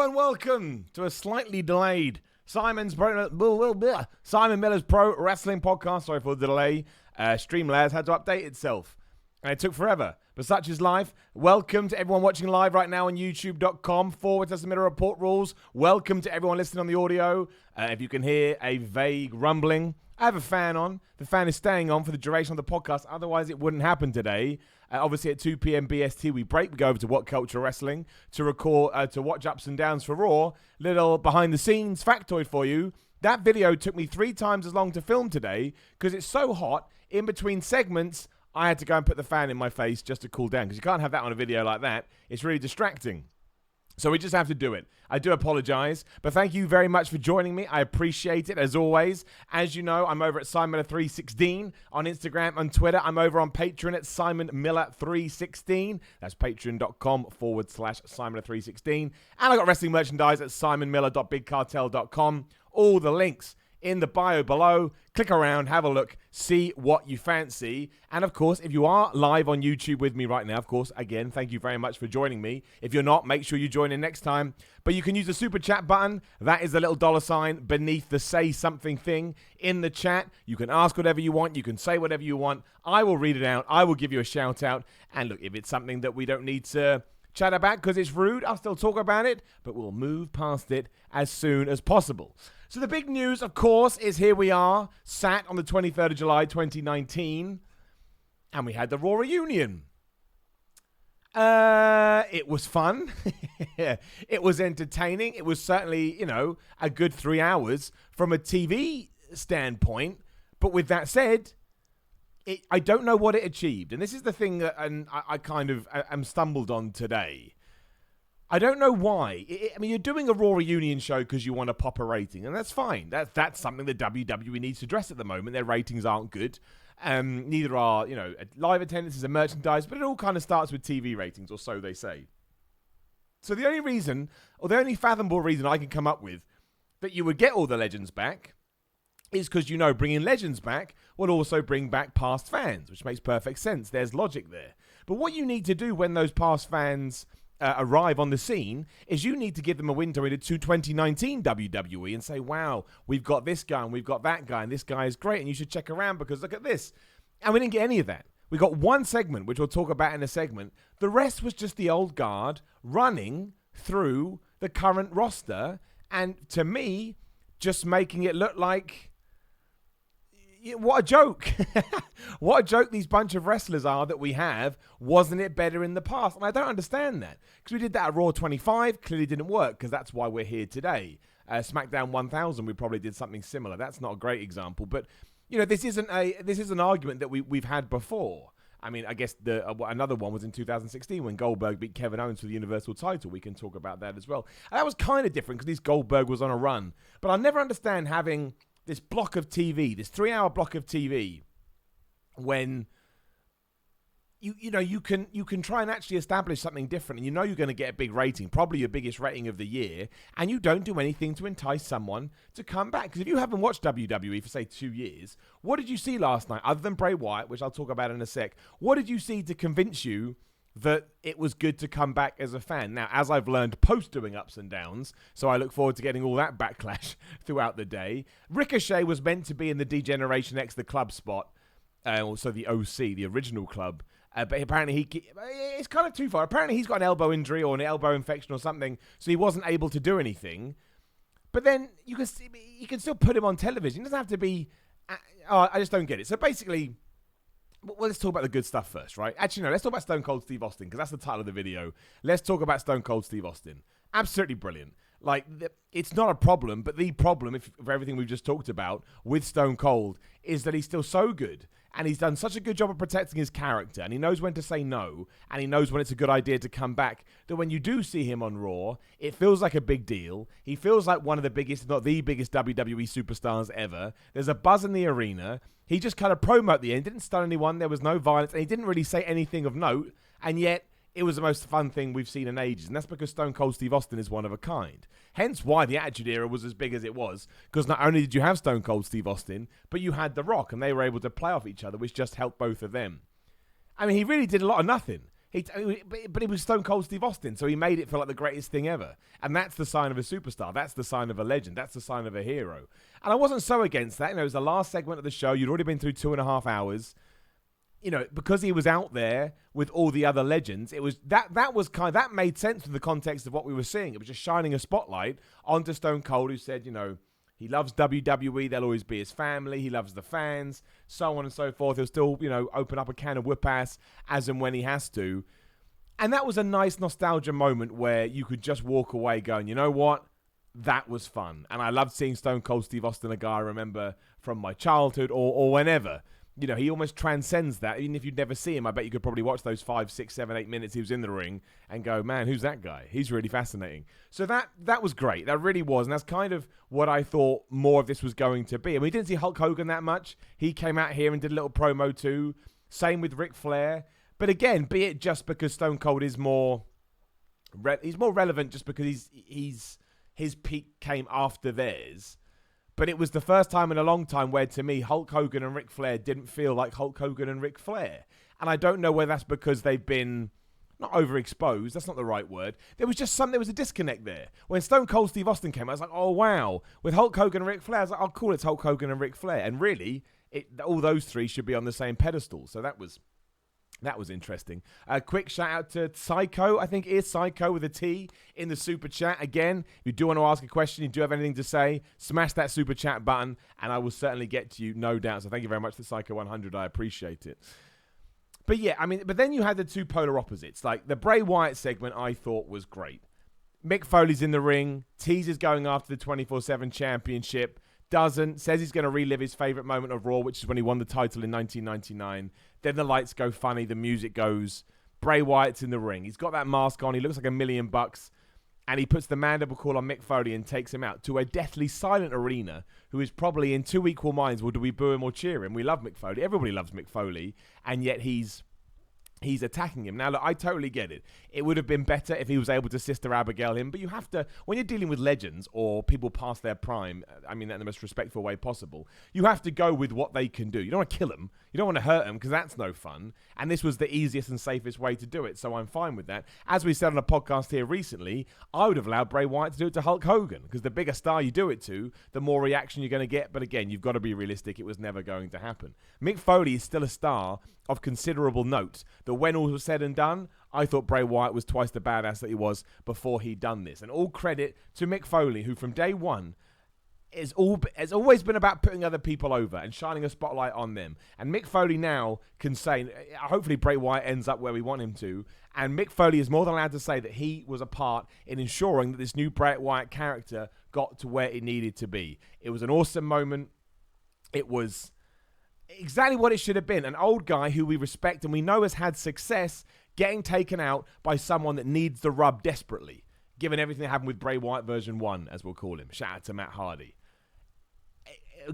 and welcome to a slightly delayed Simon Miller's Pro Wrestling Podcast. Sorry for the delay. Streamlabs had to update itself, and it took forever. But such is life. Welcome to everyone watching live right now on youtube.com/Middle Report Rules. Welcome to everyone listening on the audio. If you can hear a vague rumbling, I have a fan on. The fan is staying on for the duration of the podcast. Otherwise, it wouldn't happen today. Obviously, at 2 p.m. BST, we break. We go over to What Culture Wrestling to record, to watch Ups and Downs for Raw. Little behind-the-scenes factoid for you. That video took me 3 times as long to film today because it's so hot. In between segments, I had to go and put the fan in my face just to cool down because you can't have that on a video like that. It's really distracting. So we just have to do it. I do apologize, but thank you very much for joining me. I appreciate it, as always. As you know, I'm over at SimonMiller316 on Instagram and Twitter. I'm over on Patreon at SimonMiller316. That's patreon.com/SimonMiller316. And I got wrestling merchandise at SimonMiller.BigCartel.com. All the links in the bio below. Click around, have a look, see what you fancy. And of course, if you are live on YouTube with me right now, of course, again, thank you very much for joining me. If you're not, make sure you join in next time. But you can use the super chat button. That is the little $sign beneath the say something thing in the chat. You can ask whatever you want. You can say whatever you want. I will read it out. I will give you a shout out. And look, if it's something that we don't need to chat about because it's rude, I'll still talk about it, but we'll move past it as soon as possible. So the big news, of course, is here we are, sat on the 23rd of July, 2019, and we had the Raw reunion. It was fun. It was entertaining. It was certainly, a good 3 hours from a TV standpoint. But with that said, I don't know what it achieved. And this is the thing that I kind of am stumbled on today. I don't know why. You're doing a Raw reunion show because you want to pop a rating, and that's fine. That's something that WWE needs to address at the moment. Their ratings aren't good. Neither are, live attendances and merchandise, but it all kind of starts with TV ratings, or so they say. So the only reason, or the only fathomable reason I can come up with that you would get all the legends back is because, bringing legends back will also bring back past fans, which makes perfect sense. There's logic there. But what you need to do when those past fans arrive on the scene is you need to give them a window into 2019 WWE and say, wow, we've got this guy and we've got that guy and this guy is great and you should check around because look at this. And we didn't get any of that. We got one segment, which we'll talk about in a segment. The rest was just the old guard running through the current roster and, to me, just making it look like, what a joke. What a joke these bunch of wrestlers are that we have. Wasn't it better in the past? And I don't understand that. Because we did that at Raw 25. Clearly didn't work because that's why we're here today. SmackDown 1000, we probably did something similar. That's not a great example. But, this is an argument that we've had before. I guess another one was in 2016 when Goldberg beat Kevin Owens for the Universal title. We can talk about that as well. And that was kind of different because at least Goldberg was on a run. But I'll never understand having this block of TV, this 3-hour block of TV, when you can try and actually establish something different, and you're going to get a big rating, probably your biggest rating of the year, and you don't do anything to entice someone to come back. Because if you haven't watched WWE for, say, 2 years, what did you see last night, other than Bray Wyatt, which I'll talk about in a sec? What did you see to convince you that it was good to come back as a fan? Now, as I've learned post doing Ups and Downs, so I look forward to getting all that backlash throughout the day. Ricochet was meant to be in the D-Generation X, the club spot, also the OC, the original club, but apparently it's kind of too far. Apparently he's got an elbow injury or an elbow infection or something, so he wasn't able to do anything. But then you can still put him on television. It doesn't have to be... I just don't get it. So basically... Well, let's talk about the good stuff first, right? Actually, no, let's talk about Stone Cold Steve Austin, because that's the title of the video. Let's talk about Stone Cold Steve Austin. Absolutely brilliant. It's not a problem, but the problem, for everything we've just talked about with Stone Cold, is that he's still so good, and he's done such a good job of protecting his character, and he knows when to say no, and he knows when it's a good idea to come back, that when you do see him on Raw, it feels like a big deal. He feels like one of the biggest, if not the biggest WWE superstars ever. There's a buzz in the arena. He just kind of promo at the end, didn't stun anyone, there was no violence, and he didn't really say anything of note, and yet it was the most fun thing we've seen in ages, and that's because Stone Cold Steve Austin is one of a kind. Hence why the Attitude Era was as big as it was, because not only did you have Stone Cold Steve Austin, but you had The Rock, and they were able to play off each other, which just helped both of them. He really did a lot of nothing. But he was Stone Cold Steve Austin, so he made it feel like the greatest thing ever. And that's the sign of a superstar. That's the sign of a legend. That's the sign of a hero. And I wasn't so against that. It was the last segment of the show. You'd already been through 2.5 hours. Because he was out there with all the other legends, it was that made sense in the context of what we were seeing. It was just shining a spotlight onto Stone Cold, who said, he loves WWE. They'll always be his family. He loves the fans, so on and so forth. He'll still, open up a can of whoop ass as and when he has to. And that was a nice nostalgia moment where you could just walk away going, you know what? That was fun. And I loved seeing Stone Cold Steve Austin, a guy I remember from my childhood or whenever. He almost transcends that. Even if you'd never see him, I bet you could probably watch those 5, 6, 7, 8 minutes he was in the ring and go, man, who's that guy? He's really fascinating. So that was great. That really was. And that's kind of what I thought more of this was going to be. And we didn't see Hulk Hogan that much. He came out here and did a little promo too. Same with Ric Flair. But again, be it just because Stone Cold is he's more relevant just because his peak came after theirs. But it was the first time in a long time where, to me, Hulk Hogan and Ric Flair didn't feel like Hulk Hogan and Ric Flair. And I don't know whether that's because they've been not overexposed. That's not the right word. There was a disconnect there. When Stone Cold Steve Austin came out, I was like, oh, wow. With Hulk Hogan and Ric Flair, I was like, oh, cool, it's Hulk Hogan and Ric Flair. And really, all those three should be on the same pedestal. So that was interesting. A quick shout out to Psycho, I think it is Psycho with a T in the super chat. Again, if you do want to ask a question, you do have anything to say, smash that super chat button and I will certainly get to you, no doubt. So thank you very much to Psycho 100. I appreciate it. But yeah, but then you had the two polar opposites. Like the Bray Wyatt segment I thought was great. Mick Foley's in the ring, teases going after the 24/7 championship, says he's going to relive his favorite moment of Raw, which is when he won the title in 1999. Then the lights go funny, the music goes. Bray Wyatt's in the ring. He's got that mask on. He looks like $1 million. And he puts the mandible claw on Mick Foley and takes him out to a deathly silent arena, who is probably in two equal minds. Well, do we boo him or cheer him? We love Mick Foley. Everybody loves Mick Foley. And yet he's attacking him. Now, look, I totally get it. It would have been better if he was able to Sister Abigail him, but you have to, when you're dealing with legends or people past their prime, I mean that in the most respectful way possible, you have to go with what they can do. You don't want to kill them. You don't want to hurt them because that's no fun. And this was the easiest and safest way to do it, so I'm fine with that. As we said on a podcast here recently, I would have allowed Bray Wyatt to do it to Hulk Hogan because the bigger star you do it to, the more reaction you're going to get. But again, you've got to be realistic. It was never going to happen. Mick Foley is still a star of considerable note. That when all was said and done, I thought Bray Wyatt was twice the badass that he was before he'd done this. And all credit to Mick Foley, who from day one has always been about putting other people over and shining a spotlight on them. And Mick Foley now can say, hopefully Bray Wyatt ends up where we want him to. And Mick Foley is more than allowed to say that he was a part in ensuring that this new Bray Wyatt character got to where it needed to be. It was an awesome moment. It was exactly what it should have been. An old guy who we respect and we know has had success getting taken out by someone that needs the rub desperately, given everything that happened with Bray Wyatt version 1, as we'll call him. Shout out to Matt Hardy.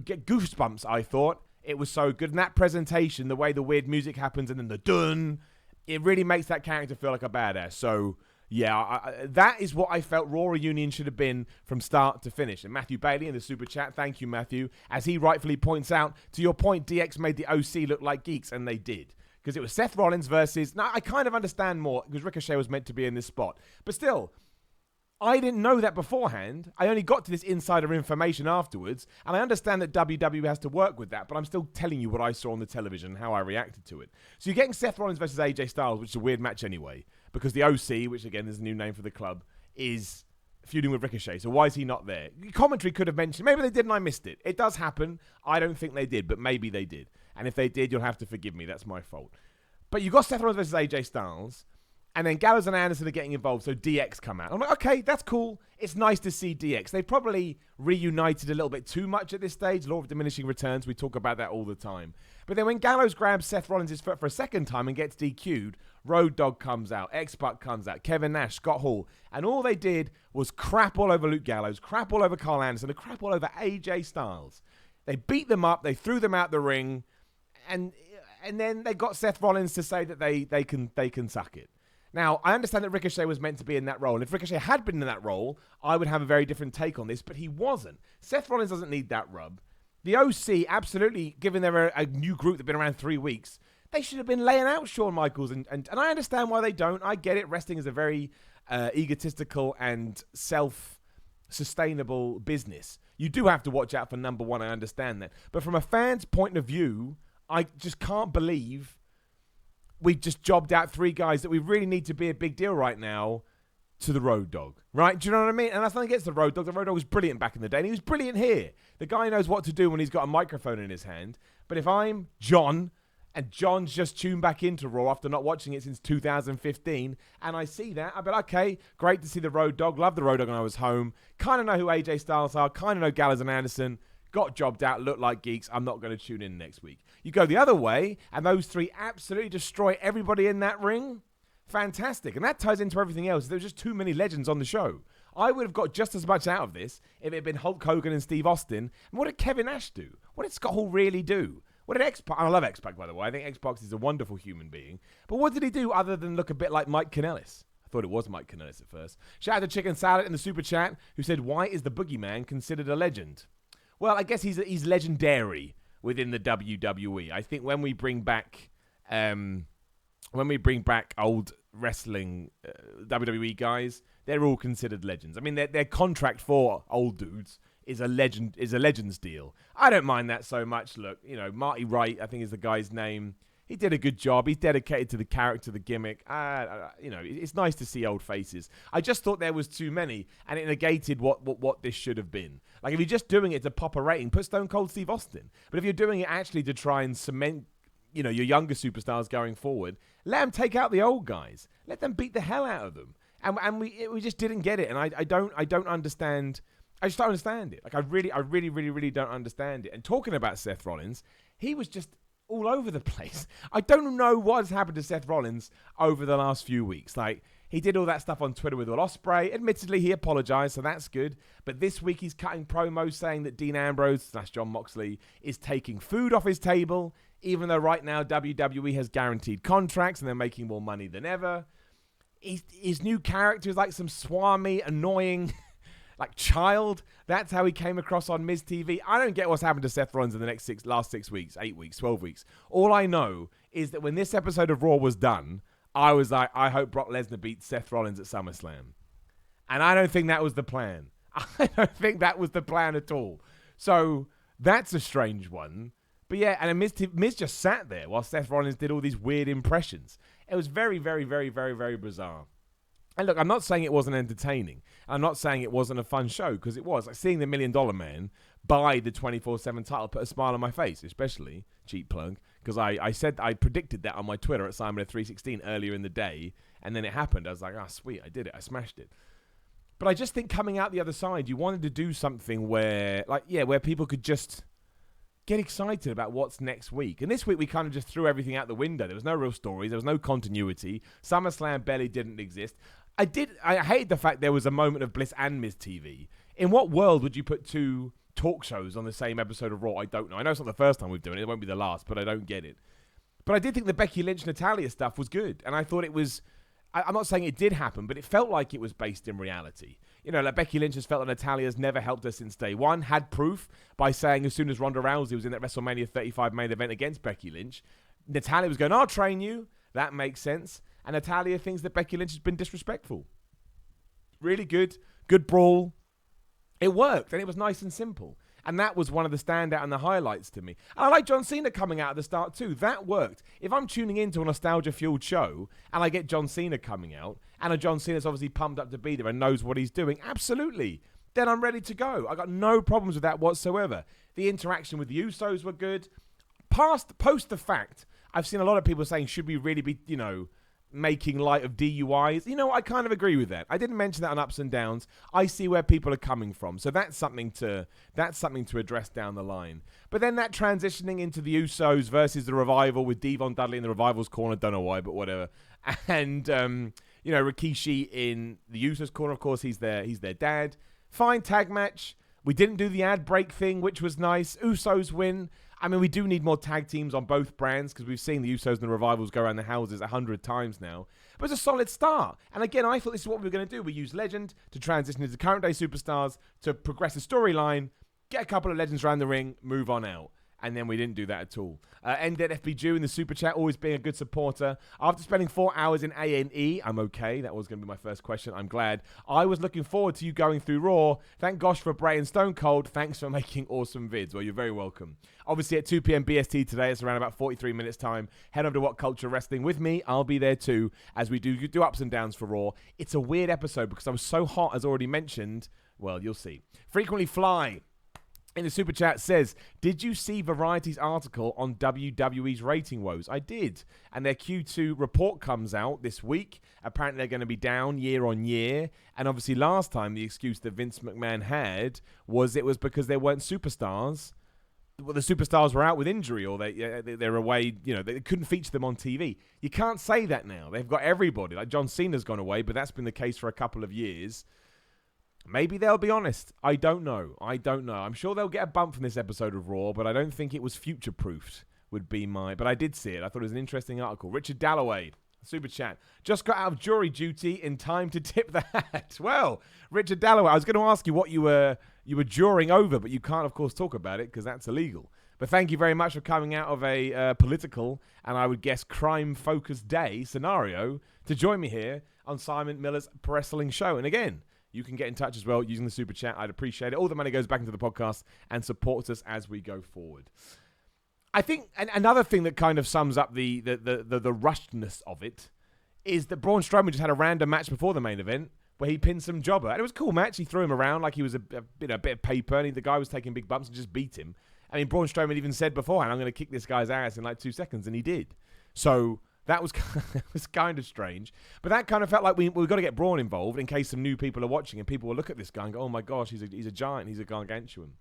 Get goosebumps, I thought. It was so good. And that presentation, the way the weird music happens and then the dun, it really makes that character feel like a badass. So yeah, that is what I felt Raw Reunion should have been from start to finish. And Matthew Bailey in the super chat, thank you, Matthew. As he rightfully points out, to your point, DX made the OC look like geeks, and they did. Because it was Seth Rollins versus... Now, I kind of understand more, because Ricochet was meant to be in this spot. But still, I didn't know that beforehand. I only got to this insider information afterwards. And I understand that WWE has to work with that, but I'm still telling you what I saw on the television and how I reacted to it. So you're getting Seth Rollins versus AJ Styles, which is a weird match anyway. Because the OC, which again is a new name for the club, is feuding with Ricochet. So why is he not there? Commentary could have mentioned, maybe they did and I missed it. It does happen. I don't think they did, but maybe they did. And if they did, you'll have to forgive me. That's my fault. But you got Seth Rollins versus AJ Styles, and then Gallows and Anderson are getting involved, so DX come out. I'm like, okay, that's cool. It's nice to see DX. They probably reunited a little bit too much at this stage. Law of diminishing returns. We talk about that all the time. But then when Gallows grabs Seth Rollins' foot for a second time and gets DQ'd, Road Dogg comes out, X-Pac comes out, Kevin Nash, Scott Hall, and all they did was crap all over Luke Gallows, crap all over Carl Anderson, and crap all over AJ Styles. They beat them up, they threw them out the ring, and then they got Seth Rollins to say that they can suck it. Now, I understand that Ricochet was meant to be in that role. And if Ricochet had been in that role, I would have a very different take on this, but he wasn't. Seth Rollins doesn't need that rub. The OC, absolutely, given they're a new group that have been around 3 weeks, They should have been laying out Shawn Michaels, and I understand why they don't. I get it. Wrestling is a very egotistical and self-sustainable business. You do have to watch out for number one. I understand that. But from a fan's point of view, I just can't believe we just jobbed out 3 guys that we really need to be a big deal right now to the Road Dogg, right? Do you know what I mean? And that's nothing against the Road Dogg. The Road Dogg was brilliant back in the day, and he was brilliant here. The guy knows what to do when he's got a microphone in his hand. But if I'm John, and John's just tuned back into Raw after not watching it since 2015, and I see that, I'll be like, okay, great to see the Road Dogg. Love the Road Dogg when I was home. Kind of know who AJ Styles are. Kind of know Gallows and Anderson. Got jobbed out, look like geeks. I'm not going to tune in next week. You go the other way, and those 3 absolutely destroy everybody in that ring. Fantastic. And that ties into everything else. There was just too many legends on the show. I would have got just as much out of this if it had been Hulk Hogan and Steve Austin. And what did Kevin Nash do? What did Scott Hall really do? What did X-Pac? I love X-Pac, by the way. I think X-Pac is a wonderful human being. But what did he do other than look a bit like Mike Kanellis? I thought it was Mike Kanellis at first. Shout out to Chicken Salad in the super chat, who said, why is the Boogeyman considered a legend? Well, I guess he's legendary within the WWE. I think when we bring back old wrestling WWE guys, they're all considered legends. I mean, their contract for old dudes is a legends deal. I don't mind that so much. Look, Marty Wright, I think is the guy's name. He did a good job. He's dedicated to the character, the gimmick. It's nice to see old faces. I just thought there was too many, and it negated what this should have been. Like, if you're just doing it to pop a rating, put Stone Cold Steve Austin. But if you're doing it actually to try and cement, your younger superstars going forward, let them take out the old guys. Let them beat the hell out of them. And we just didn't get it. And I don't understand. I just don't understand it. Like, I really don't understand it. And talking about Seth Rollins, he was just all over the place. I don't know what has happened to Seth Rollins over the last few weeks. Like, he did all that stuff on Twitter with Will Ospreay. Admittedly, he apologized, so that's good. But this week, he's cutting promos saying that Dean Ambrose / Jon Moxley is taking food off his table, even though right now WWE has guaranteed contracts and they're making more money than ever. His new character is like some swami, annoying like child. That's how he came across on Miz TV. I don't get what's happened to Seth Rollins in the last 6 weeks, 8 weeks, 12 weeks. All I know is that when this episode of Raw was done, I was like, I hope Brock Lesnar beats Seth Rollins at SummerSlam. And I don't think that was the plan. I don't think that was the plan at all. So that's a strange one. But yeah, and Miz just sat there while Seth Rollins did all these weird impressions. It was very, very, very, very, very bizarre. And look, I'm not saying it wasn't entertaining. I'm not saying it wasn't a fun show, because it was. Like, seeing the $1 Million Man buy the 24/7 title put a smile on my face, especially, cheap plug, because I predicted that on my Twitter at Simon316 earlier in the day, and then it happened. I was like, sweet, I did it. I smashed it. But I just think coming out the other side, you wanted to do something where people could just get excited about what's next week. And this week we kind of just threw everything out the window. There was no real stories. There was no continuity. SummerSlam barely didn't exist. I hated the fact there was a moment of Bliss and Miz TV. In what world would you put 2 talk shows on the same episode of Raw? I don't know. I know it's not the first time we've done it. It won't be the last, but I don't get it. But I did think the Becky Lynch-Natalia stuff was good. And I thought it was... I'm not saying it did happen, but it felt like it was based in reality. Like Becky Lynch has felt that Natalia's never helped her since day one, had proof by saying as soon as Ronda Rousey was in that WrestleMania 35 main event against Becky Lynch, Natalya was going, I'll train you. That makes sense. And Natalya thinks that Becky Lynch has been disrespectful. Really good brawl. It worked, and it was nice and simple. And that was one of the standout and the highlights to me. And I like John Cena coming out at the start too. That worked. If I'm tuning into a nostalgia-fueled show and I get John Cena coming out, and a John Cena's obviously pumped up to be there and knows what he's doing, absolutely, then I'm ready to go. I got no problems with that whatsoever. The interaction with the Usos were good. Post the fact, I've seen a lot of people saying, should we really be, making light of DUIs? I kind of agree with that. I didn't mention that on Ups and Downs. I see where people are coming from. So that's something to address down the line. But then that transitioning into the Usos versus the Revival with Devon Dudley in the Revival's corner, don't know why, but whatever. And, Rikishi in the Usos corner, of course, he's their dad. Fine tag match. We didn't do the ad break thing, which was nice. Usos win. I mean, we do need more tag teams on both brands, because we've seen the Usos and the Revivals go around the houses 100 times now. But it's a solid start. And again, I thought this is what we were going to do. We use Legend to transition into current day superstars, to progress the storyline, get a couple of legends around the ring, move on out. And then we didn't do that at all. NZFBG in the super chat, always being a good supporter. After spending 4 hours in A&E, I'm okay. That was going to be my first question. I'm glad. I was looking forward to you going through Raw. Thank gosh for Bray and Stone Cold. Thanks for making awesome vids. Well, you're very welcome. Obviously, at 2 p.m. BST today, it's around about 43 minutes time. Head over to What Culture Wrestling with me. I'll be there too, as we do ups and downs for Raw. It's a weird episode because I was so hot, as already mentioned. Well, you'll see. Frequently Fly in the super chat says, did you see Variety's article on WWE's rating woes? I did. And their Q2 report comes out this week. Apparently they're going to be down year on year. And obviously last time the excuse that Vince McMahon had was it was because there weren't superstars. Well, the superstars were out with injury or they're away. You know, they couldn't feature them on TV. You can't say that now. They've got everybody. Like John Cena's gone away, but that's been the case for a couple of years. Maybe they'll be honest. I don't know. I'm sure they'll get a bump from this episode of Raw, but I don't think it was future-proofed would be my... But I did see it. I thought it was an interesting article. Richard Dalloway, super chat. Just got out of jury duty in time to tip the hat. Well, Richard Dalloway, I was going to ask you what you were juring over, but you can't, of course, talk about it because that's illegal. But thank you very much for coming out of a political and I would guess crime-focused day scenario to join me here on Simon Miller's Wrestling Show. And again... you can get in touch as well using the super chat. I'd appreciate it. All the money goes back into the podcast and supports us as we go forward. I think another thing that kind of sums up the rushedness of it is that Braun Strowman just had a random match before the main event where he pinned some jobber. And it was a cool match. He threw him around like he was a bit of paper and the guy was taking big bumps and just beat him. I mean, Braun Strowman even said beforehand, I'm going to kick this guy's ass in like 2 seconds, and he did. So... that was kind of strange. But that kind of felt like we've got to get Braun involved in case some new people are watching and people will look at this guy and go, oh my gosh, he's a giant, he's a gargantuan.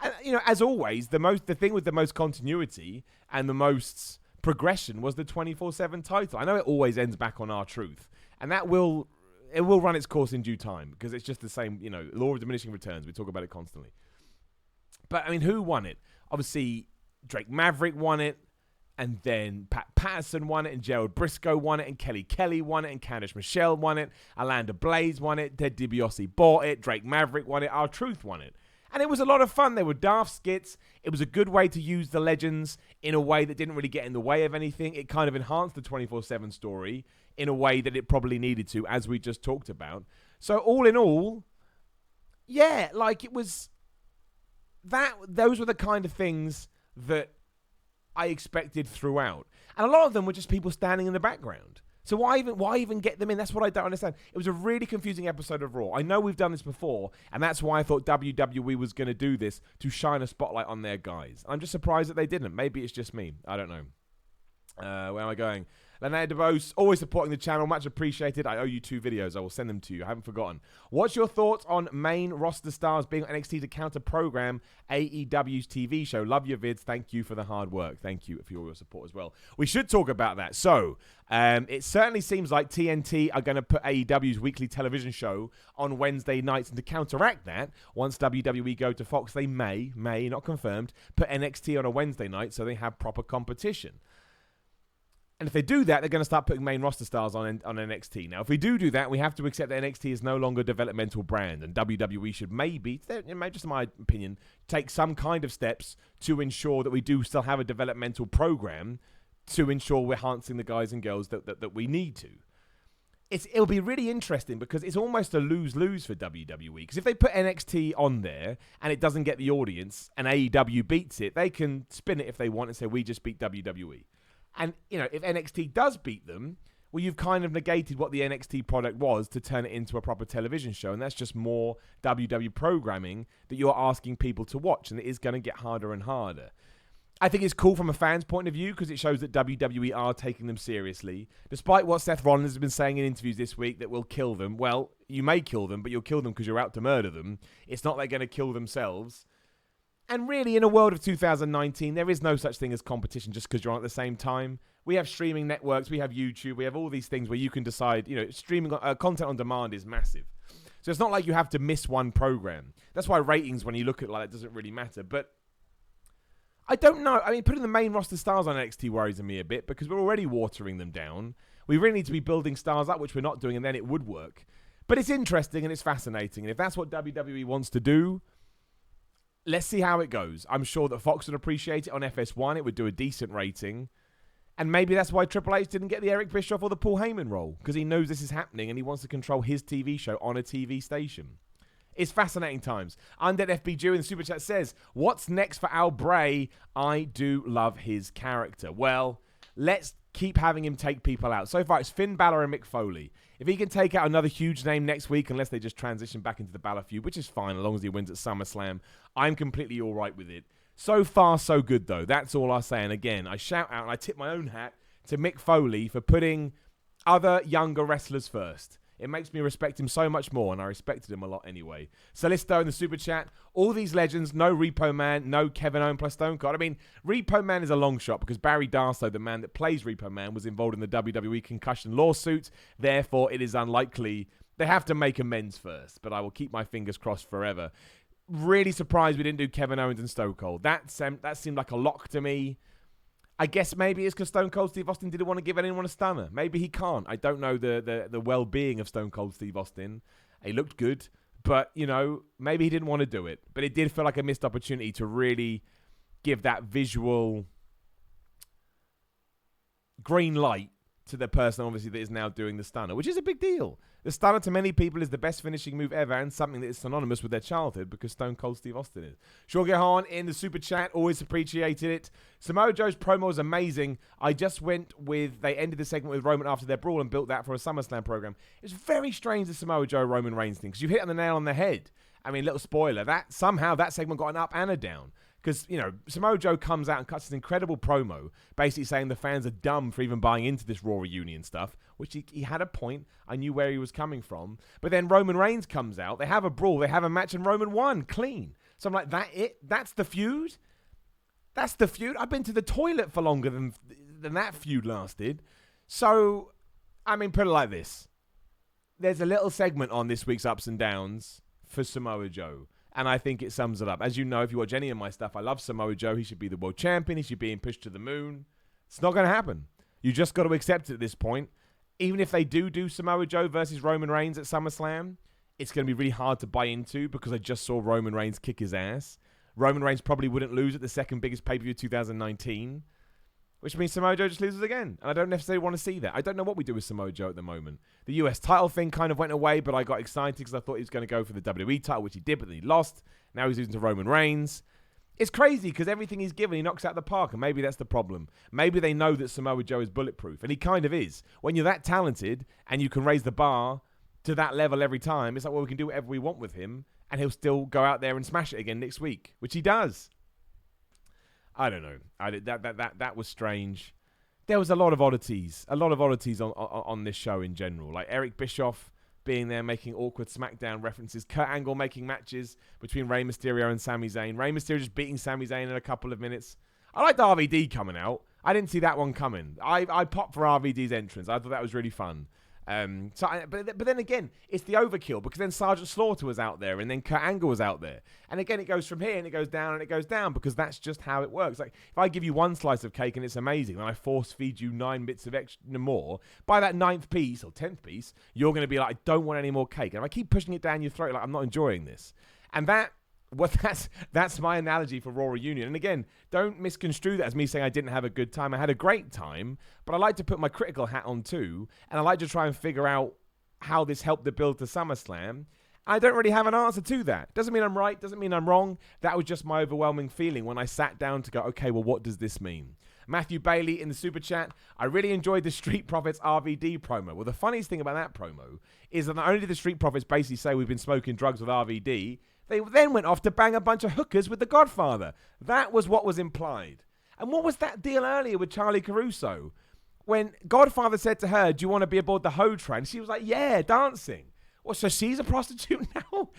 And, you know, as always, the thing with the most continuity and the most progression was the 24/7 title. I know it always ends back on R-Truth. And it will run its course in due time because it's just the same, you know, law of diminishing returns. We talk about it constantly. But, I mean, who won it? Obviously, Drake Maverick won it. And then Pat Patterson won it, and Gerald Briscoe won it, and Kelly won it, and Candice Michelle won it, Alanda Blaze won it, Ted DiBiase bought it, Drake Maverick won it, R-Truth won it. And it was a lot of fun. There were daft skits. It was a good way to use the legends in a way that didn't really get in the way of anything. It kind of enhanced the 24/7 story in a way that it probably needed to, as we just talked about. So all in all, yeah, like it was that. Those were the kind of things that I expected throughout. And a lot of them were just people standing in the background. So why even get them in? That's what I don't understand. It was a really confusing episode of Raw. I know we've done this before, and that's why I thought WWE was going to do this to shine a spotlight on their guys. I'm just surprised that they didn't. Maybe it's just me. I don't know. Where am I going? Linnea DeBose, always supporting the channel. Much appreciated. I owe you 2 videos. I will send them to you. I haven't forgotten. What's your thoughts on main roster stars being on NXT to counter-program AEW's TV show? Love your vids. Thank you for the hard work. Thank you for all your support as well. We should talk about that. So, it certainly seems like TNT are going to put AEW's weekly television show on Wednesday nights. And to counteract that, once WWE go to Fox, they may, not confirmed, put NXT on a Wednesday night so they have proper competition. And if they do that, they're going to start putting main roster stars on NXT. Now, if we do that, we have to accept that NXT is no longer a developmental brand. And WWE should maybe, just in my opinion, take some kind of steps to ensure that we do still have a developmental program to ensure we're enhancing the guys and girls that we need to. It'll be really interesting because it's almost a lose-lose for WWE. Because if they put NXT on there and it doesn't get the audience and AEW beats it, they can spin it if they want and say, we just beat WWE. And, you know, if NXT does beat them, well, you've kind of negated what the NXT product was to turn it into a proper television show. And that's just more WWE programming that you're asking people to watch. And it is going to get harder and harder. I think it's cool from a fan's point of view because it shows that WWE are taking them seriously. Despite what Seth Rollins has been saying in interviews this week that we'll kill them. Well, you may kill them, but you'll kill them because you're out to murder them. It's not they're going to kill themselves. And really, in a world of 2019, there is no such thing as competition just because you're on at the same time. We have streaming networks, we have YouTube, we have all these things where you can decide, you know, streaming content on demand is massive. So it's not like you have to miss one program. That's why ratings, when you look at it like that, doesn't really matter. But I don't know. I mean, putting the main roster stars on NXT worries me a bit because we're already watering them down. We really need to be building stars up, which we're not doing, and then it would work. But it's interesting and it's fascinating. And if that's what WWE wants to do, let's see how it goes. I'm sure that Fox would appreciate it on FS1. It would do a decent rating. And maybe that's why Triple H didn't get the Eric Bischoff or the Paul Heyman role, because he knows this is happening and he wants to control his TV show on a TV station. It's fascinating times. Undead FBG in the Super Chat says, what's next for Al Bray? I do love his character. Well, let's keep having him take people out. So far, it's Finn Balor and Mick Foley. If he can take out another huge name next week, unless they just transition back into the Balor feud, which is fine as long as he wins at SummerSlam, I'm completely all right with it. So far, so good, though. That's all I say. And again, I shout out and I tip my own hat to Mick Foley for putting other younger wrestlers first. It makes me respect him so much more, and I respected him a lot anyway. Solisto in the Super Chat, all these legends, no Repo Man, no Kevin Owens plus Stone Cold. I mean, Repo Man is a long shot because Barry Darsow, the man that plays Repo Man, was involved in the WWE concussion lawsuit. Therefore, it is unlikely. They have to make amends first, but I will keep my fingers crossed forever. Really surprised we didn't do Kevin Owens and Stone Cold. That seemed like a lock to me. I guess maybe it's because Stone Cold Steve Austin didn't want to give anyone a stunner. Maybe he can't. I don't know the well-being of Stone Cold Steve Austin. He looked good, but, you know, maybe he didn't want to do it. But it did feel like a missed opportunity to really give that visual green light to the person, obviously, that is now doing the stunner, which is a big deal. The stunner, to many people, is the best finishing move ever and something that is synonymous with their childhood because Stone Cold Steve Austin is. Shorgehan in the Super Chat, always appreciated it. Samoa Joe's promo was amazing. I just went with, they ended the segment with Roman after their brawl and built that for a SummerSlam program. It's very strange, the Samoa Joe Roman Reigns thing, because you hit on the nail on the head. I mean, little spoiler, that somehow that segment got an up and a down. Because, you know, Samoa Joe comes out and cuts this incredible promo, basically saying the fans are dumb for even buying into this Raw reunion stuff, which he had a point. I knew where he was coming from. But then Roman Reigns comes out, they have a brawl, they have a match, and Roman won, clean. So I'm like, that's the feud? That's the feud? I've been to the toilet for longer than that feud lasted. So, I mean, put it like this. There's a little segment on this week's Ups and Downs for Samoa Joe. And I think it sums it up. As you know, if you watch any of my stuff, I love Samoa Joe. He should be the world champion. He should be pushed to the moon. It's not going to happen. You just got to accept it at this point. Even if they do Samoa Joe versus Roman Reigns at SummerSlam, it's going to be really hard to buy into because I just saw Roman Reigns kick his ass. Roman Reigns probably wouldn't lose at the second biggest pay-per-view of 2019, which means Samoa Joe just loses again. And I don't necessarily want to see that. I don't know what we do with Samoa Joe at the moment. The US title thing kind of went away, but I got excited because I thought he was going to go for the WWE title, which he did, but then he lost. Now he's losing to Roman Reigns. It's crazy because everything he's given, he knocks out the park, and maybe that's the problem. Maybe they know that Samoa Joe is bulletproof, and he kind of is. When you're that talented and you can raise the bar to that level every time, it's like, well, we can do whatever we want with him, and he'll still go out there and smash it again next week, which he does. I don't know. That was strange. There was a lot of oddities on this show in general. Like Eric Bischoff being there making awkward SmackDown references. Kurt Angle making matches between Rey Mysterio and Sami Zayn. Rey Mysterio just beating Sami Zayn in a couple of minutes. I liked RVD coming out. I didn't see that one coming. I popped for RVD's entrance. I thought that was really fun. But then again, it's the overkill because then Sergeant Slaughter was out there and then Kurt Angle was out there. And again, it goes from here and it goes down and it goes down because that's just how it works. Like if I give you one slice of cake and it's amazing, and I force feed you 9 bits of extra more, by that 9th piece or 10th piece, you're going to be like, I don't want any more cake. And if I keep pushing it down your throat, like I'm not enjoying this. And that's my analogy for Raw Reunion. And again, don't misconstrue that as me saying I didn't have a good time. I had a great time, but I like to put my critical hat on too, and I like to try and figure out how this helped the build to SummerSlam. I don't really have an answer to that. Doesn't mean I'm right, doesn't mean I'm wrong. That was just my overwhelming feeling when I sat down to go, okay, well, what does this mean? Matthew Bailey in the Super Chat, I really enjoyed the Street Profits RVD promo. Well, the funniest thing about that promo is that not only did the Street Profits basically say we've been smoking drugs with RVD, they then went off to bang a bunch of hookers with the Godfather. That was what was implied. And what was that deal earlier with Charlie Caruso? When Godfather said to her, do you want to be aboard the Ho train? She was like, yeah, dancing. Well, so she's a prostitute now?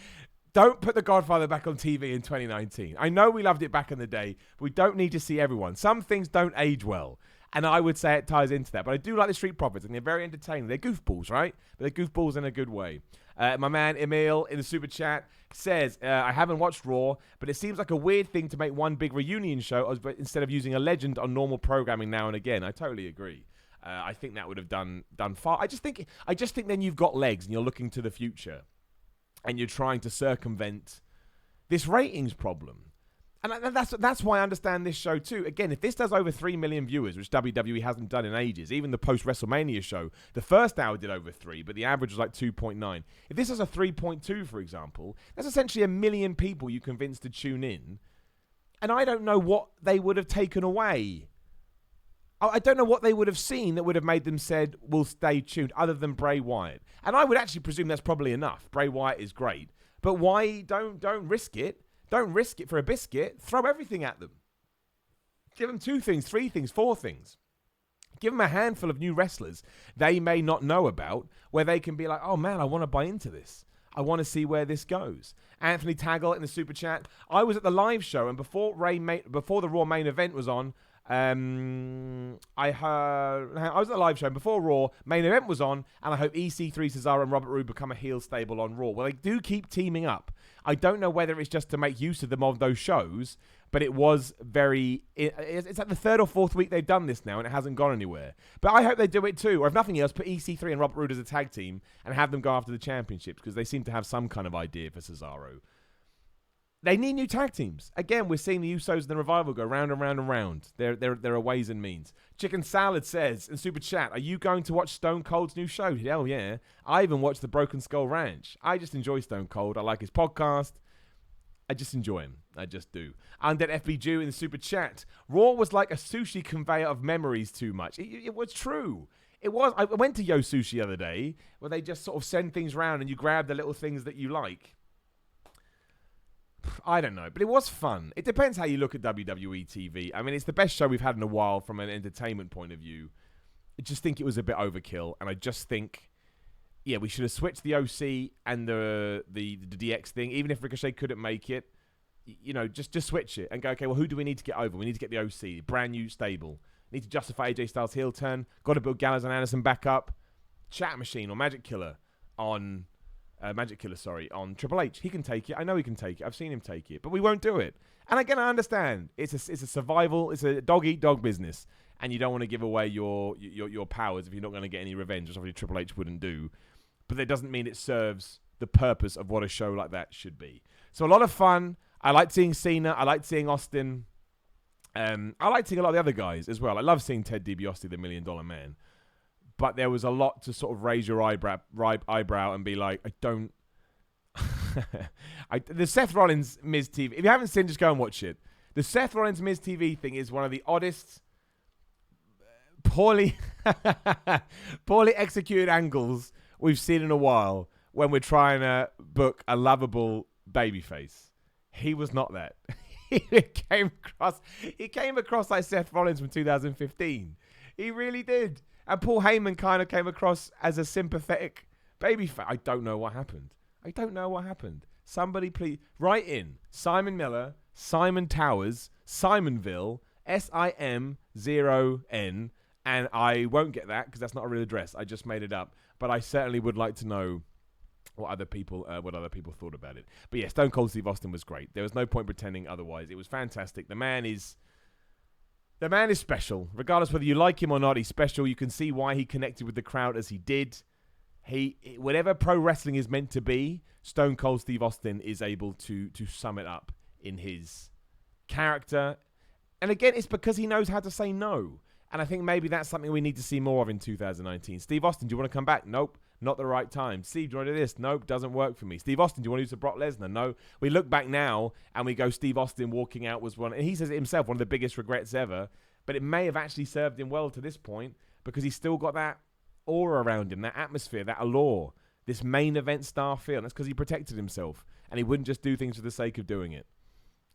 Don't put the Godfather back on TV in 2019. I know we loved it back in the day, but we don't need to see everyone. Some things don't age well. And I would say it ties into that. But I do like the Street Profits, and they're very entertaining. They're goofballs, right? But they're goofballs in a good way. My man Emil in the Super Chat says, I haven't watched Raw, but it seems like a weird thing to make one big reunion show instead of using a legend on normal programming now and again. I totally agree. I think that would have done far. I just think then you've got legs and you're looking to the future and you're trying to circumvent this ratings problem. And that's why I understand this show too. Again, if this does over 3 million viewers, which WWE hasn't done in ages, even the post-WrestleMania show, the first hour did over 3, but the average was like 2.9. If this has a 3.2, for example, that's essentially 1 million people you convinced to tune in. And I don't know what they would have taken away. I don't know what they would have seen that would have made them said, we'll stay tuned, other than Bray Wyatt. And I would actually presume that's probably enough. Bray Wyatt is great. But why don't risk it? Don't risk it for a biscuit. Throw everything at them. Give them 2 things, 3 things, 4 things. Give them a handful of new wrestlers they may not know about, where they can be like, oh man, I want to buy into this. I want to see where this goes. Anthony Taggart in the super chat. I was at the live show, and before the Raw main event was on, I was at the live show, and before Raw main event was on, and I hope EC3, Cesaro, and Robert Roode become a heel stable on Raw. Well, they do keep teaming up. I don't know whether it's just to make use of them on those shows, but it was it's like the 3rd or 4th week they've done this now, and it hasn't gone anywhere. But I hope they do it too, or if nothing else, put EC3 and Robert Roode as a tag team and have them go after the championships, because they seem to have some kind of idea for Cesaro. They need new tag teams. Again, we're seeing the Usos and the Revival go round and round and round. There are ways and means. Chicken Salad says in Super Chat, are you going to watch Stone Cold's new show? Hell yeah. I even watched the Broken Skull Ranch. I just enjoy Stone Cold. I like his podcast. I just enjoy him. I just do. Undead FB Jew in the Super Chat. Raw was like a sushi conveyor of memories too much. It was true. It was. I went to Yo Sushi the other day, where they just sort of send things around and you grab the little things that you like. I don't know, but it was fun. It depends how you look at WWE TV. I mean, it's the best show we've had in a while from an entertainment point of view. I just think it was a bit overkill, and I just think, yeah, we should have switched the OC and the DX thing, even if Ricochet couldn't make it. You know, just switch it and go, okay, well, who do we need to get over? We need to get the OC, brand new stable. Need to justify AJ Styles' heel turn. Got to build Gallows and Anderson back up. Chat Machine or Magic Killer on Triple H. He can take it. I know he can take it. I've seen him take it. But we won't do it. And again, I understand. It's a survival. It's a dog-eat-dog business. And you don't want to give away your powers if you're not going to get any revenge, which obviously Triple H wouldn't do. But that doesn't mean it serves the purpose of what a show like that should be. So a lot of fun. I like seeing Cena. I like seeing Austin. I like seeing a lot of the other guys as well. I love seeing Ted DiBiase, the $1 Million Man. But there was a lot to sort of raise your eyebrow and be like, I don't... the Seth Rollins Miz TV... If you haven't seen, just go and watch it. The Seth Rollins Miz TV thing is one of the oddest, poorly executed angles we've seen in a while when we're trying to book a lovable babyface. He was not that. He came across like Seth Rollins from 2015. He really did. And Paul Heyman kind of came across as a sympathetic babyface. I don't know what happened. Somebody please write in Simon Miller, Simon Towers, Simonville, SIM0N, and I won't get that because that's not a real address. I just made it up. But I certainly would like to know what other people thought about it. But yeah, Stone Cold Steve Austin was great. There was no point pretending otherwise. It was fantastic. The man is special. Regardless whether you like him or not, he's special. You can see why he connected with the crowd as he did. Whatever pro wrestling is meant to be, Stone Cold Steve Austin is able to sum it up in his character. And again, it's because he knows how to say no. And I think maybe that's something we need to see more of in 2019. Steve Austin, do you want to come back? Nope. Not the right time. Steve, do you want to do this? Nope, doesn't work for me. Steve Austin, do you want to use a Brock Lesnar? No. We look back now and we go, Steve Austin walking out was one, and he says it himself, one of the biggest regrets ever. But it may have actually served him well to this point because he's still got that aura around him, that atmosphere, that allure, this main event star feel. And that's because he protected himself and he wouldn't just do things for the sake of doing it.